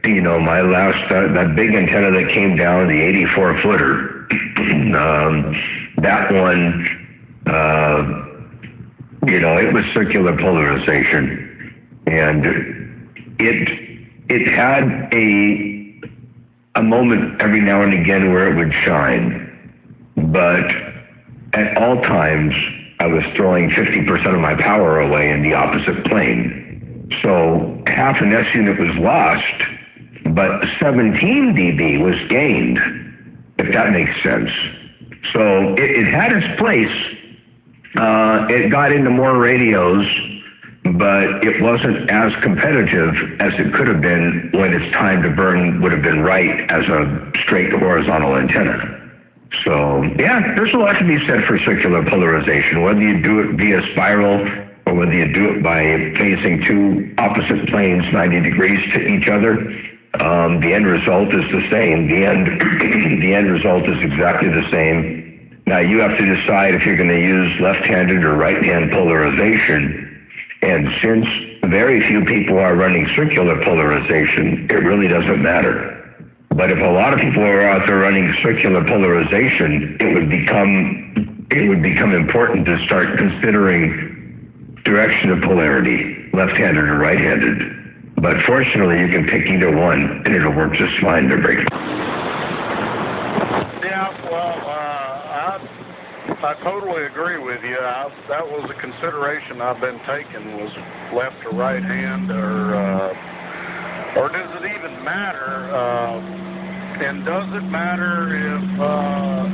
my last, that big antenna that came down, the 84-footer, that one, it was circular polarization. And it had a moment every now and again where it would shine, but at all times I was throwing 50% of my power away in the opposite plane. So half an S unit was lost, but 17 dB was gained, if that makes sense. So it had its place. It got into more radios, but it wasn't as competitive as it could have been when its time to burn would have been right as a straight horizontal antenna. So, yeah, there's a lot to be said for circular polarization, whether you do it via spiral or whether you do it by facing two opposite planes 90 degrees to each other. The end result is the same. The end result is exactly the same. Now, you have to decide if you're going to use left-handed or right-hand polarization. And since very few people are running circular polarization, it really doesn't matter. But if a lot of people are out there running circular polarization, it would become important to start considering direction of polarity, left-handed or right-handed. But fortunately, you can pick either one, and it'll work just fine to break. Yeah, well, I totally agree with you. That was a consideration I've been taking, was left or right hand, or does it even matter? And does it matter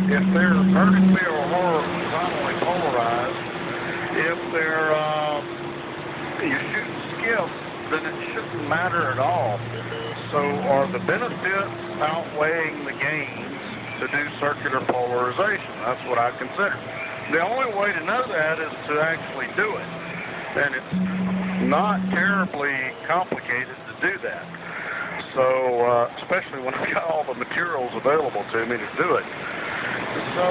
if they're vertically or horizontally polarized? If they're you shoot skip, then it shouldn't matter at all. So are the benefits outweighing the gains to do circular polarization? That's what I consider. The only way to know that is to actually do it. And it's not terribly complicated to do that. So, especially when I've got all the materials available to me to do it. So,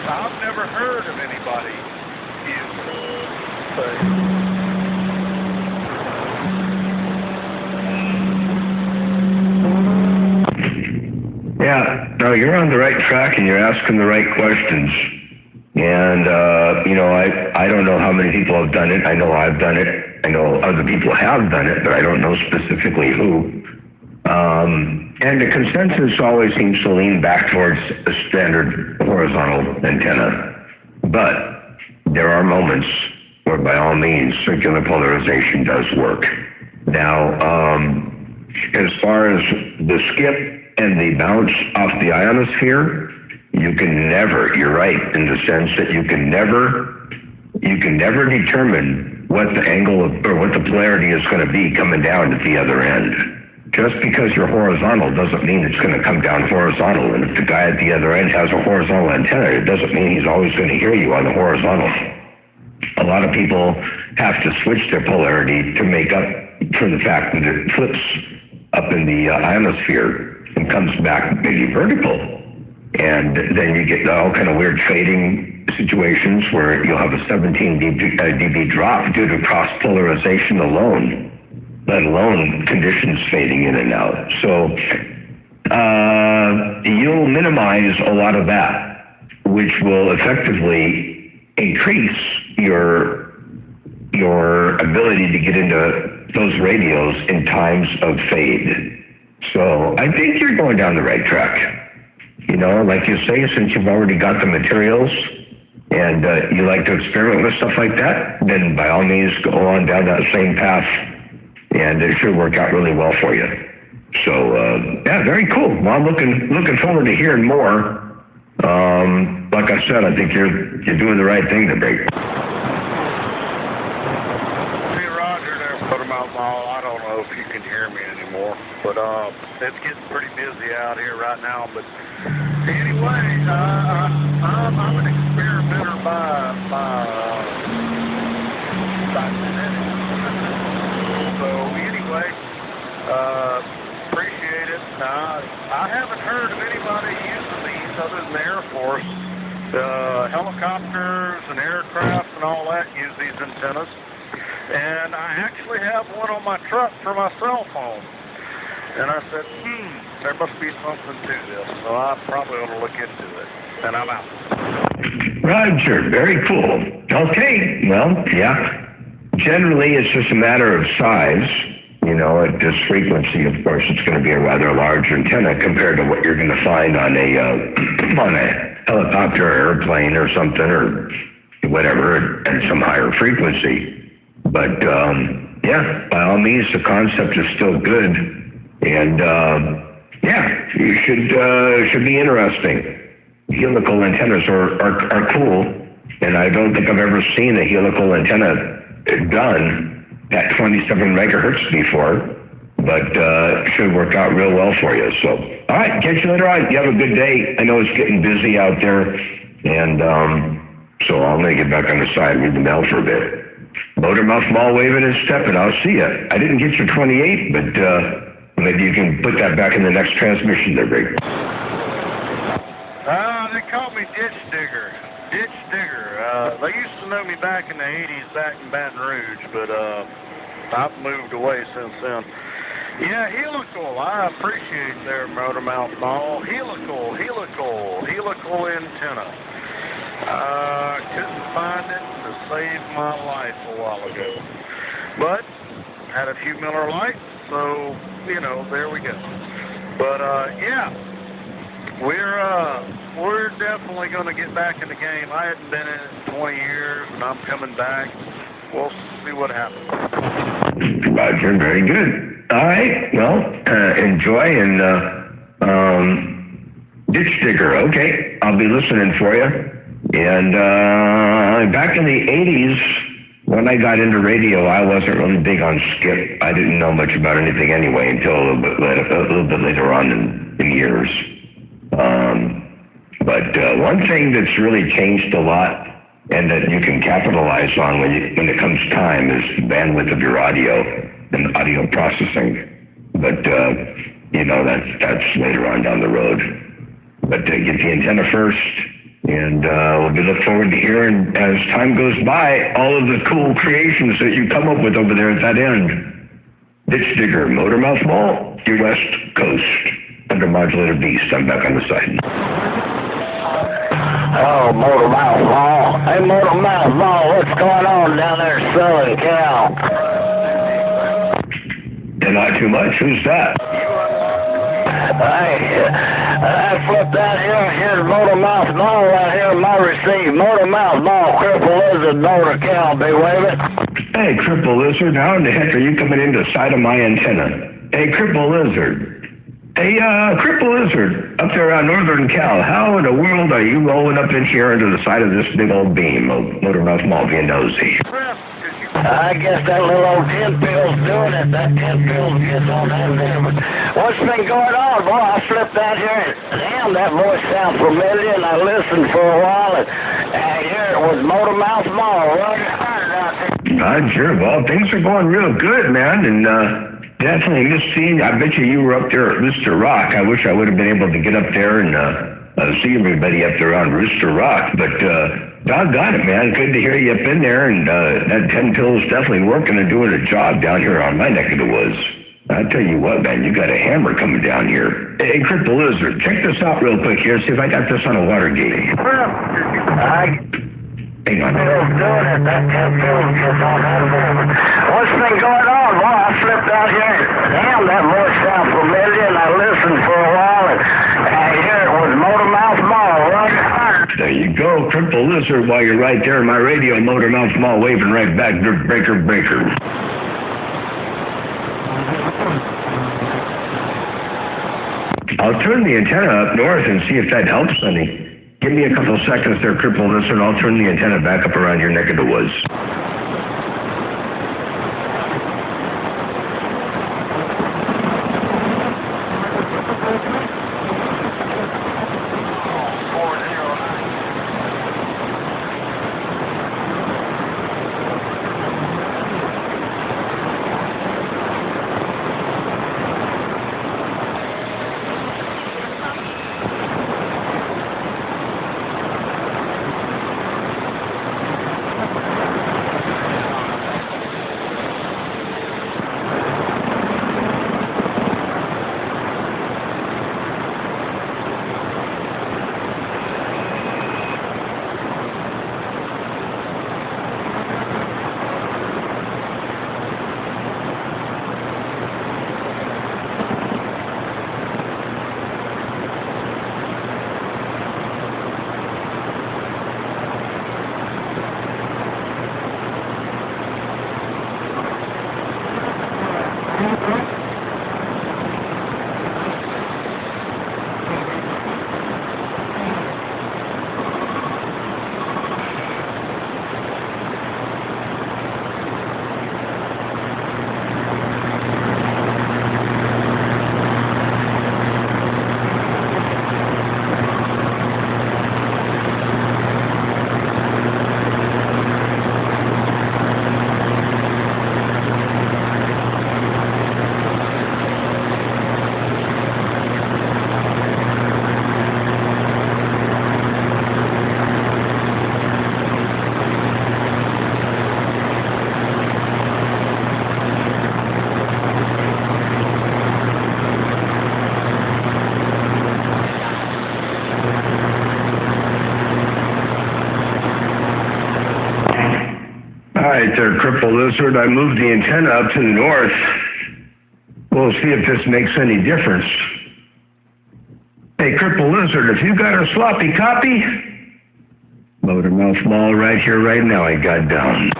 I've never heard of anybody using Yeah, no, you're on the right track and you're asking the right questions. And, I don't know how many people have done it. I know I've done it. I know other people have done it, but I don't know specifically who. And the consensus always seems to lean back towards a standard horizontal antenna. But there are moments where, by all means, circular polarization does work. Now, as far as the skip and the bounce off the ionosphere, you can never, you're right, in the sense that you can never determine what the angle of, or what the polarity is going to be coming down at the other end. Just because you're horizontal doesn't mean it's going to come down horizontal. And if the guy at the other end has a horizontal antenna, it doesn't mean he's always going to hear you on the horizontal. a lot of people have to switch their polarity to make up for the fact that it flips up in the ionosphere and comes back maybe vertical. And then you get all kind of weird trading situations where you'll have a 17 dB drop due to cross polarization alone, let alone conditions fading in and out. So you'll minimize a lot of that, which will effectively increase your ability to get into those radios in times of fade. So I think you're going down the right track. You know, like you say, since you've already got the materials and you like to experiment with stuff like that, then by all means go on down that same path, and it should work out really well for you. So yeah, very cool. Well, I'm looking forward to hearing more. Like I said, I think you're doing the right thing to break. I don't know if you can hear me anymore, but it's getting pretty busy out here right now. But anyway, I'm an experimenter by genetics. So anyway, appreciate it. I haven't heard of anybody using these other than the Air Force. Helicopters and aircraft and all that use these antennas. And I actually have one on my truck for my cell phone. And I said, there must be something to this. So I probably ought to look into it. And I'm out. Roger, very cool. Okay, well, yeah. Generally, it's just a matter of size. You know, at this frequency, of course, it's going to be a rather large antenna compared to what you're going to find on a helicopter or airplane or something or whatever at some higher frequency. But yeah, by all means, the concept is still good, and yeah, you should be interesting. Helical antennas are cool, and I don't think I've ever seen a helical antenna done at 27 megahertz before, but it should work out real well for you. So, all right, catch you later on. You have a good day. I know it's getting busy out there, and so I'm going to get back on the side and read the mail for a bit. Motormouth Mall waving and stepping. I'll see you. I didn't get your 28, but maybe you can put that back in the next transmission there, Rick. They call me Ditch Digger. Ditch Digger. They used to know me back in the 80s back in Baton Rouge, but I've moved away since then. Yeah, helical. I appreciate their Motormouth Mall. Helical antenna. Couldn't find it to save my life a while ago. But had a few Miller Lights, so, you know, there we go. But, yeah, we're definitely going to get back in the game. I hadn't been in it in 20 years, and I'm coming back. We'll see what happens. Roger, very good. All right, well, enjoy, and Ditch Digger, okay, I'll be listening for you. And back in the 80s, when I got into radio, I wasn't really big on skip. I didn't know much about anything anyway until a little bit later on in years. But one thing that's really changed a lot and that you can capitalize on when it comes time is the bandwidth of your audio and audio processing. But, you know, that's later on down the road. But get the antenna first. And we look forward to hearing, as time goes by, all of the cool creations that you come up with over there at that end. Ditch Digger, Motormouth Mall, your West Coast, under Modulator Beast. I'm back on the side. Oh, Motormouth Mall. Hey, Motormouth Mall, what's going on down there in Southern Cal? And not too much. Who's that? I flipped out here and here's Motormouth Mall right here in my receive. Motormouth Mall, Cripple Lizard, Northern Cal, big waving. Hey, Cripple Lizard, how in the heck are you coming in the side of my antenna? Hey, Cripple Lizard. Hey, Cripple Lizard, up there on Northern Cal, how in the world are you rolling up in here into the side of this big old beam of Motormouth Mall being nosy? I guess that little old 10 pill's doing it. That 10 pill gets on that there. But what's been going on, boy? I flipped out here and damn, that voice sounds familiar, and I listened for a while, and here it was Motormouth Mall, right? Sure. Well, things are going real good, man, and definitely missed seeing. I bet you were up there at Rooster Rock. I wish I would have been able to get up there and see everybody up there on Rooster Rock, but doggone it, man. Good to hear you up in there, and that 10 pill's definitely working and doing a job down here on my neck of the woods. I tell you what, man, you got a hammer coming down here. Hey, Cripple Lizard, check this out real quick here. See if I got this on a water gauge. Hang on. What's been going on? Boy, I flipped out here. Damn, that voice sounds familiar, and I listened for a while, and here it was Motor Mouth Mall. There you go, Cripple Lizard, while you're right there in my radio, Motor Mouth Mall, waving right back, breaker, breaker. I'll turn the antenna up north and see if that helps any. Give me a couple seconds there, Cripple Lizard, and I'll turn the antenna back up around your neck of the woods. Right there, Cripple Lizard. I moved the antenna up to the north. We'll see if this makes any difference. Hey, Cripple Lizard, if you got a sloppy copy, Motor Mouth Mall right here, right now, I got down.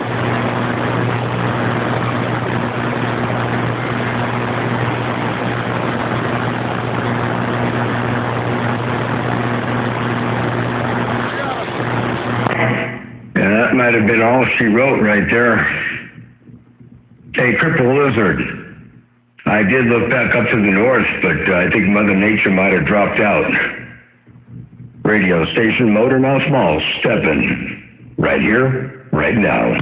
That might have been all she wrote right there. Hey, Cripple Lizard, I did look back up to the north, but I think Mother Nature might have dropped out. Radio station Motor Mouth Mall, stepping right here, right now.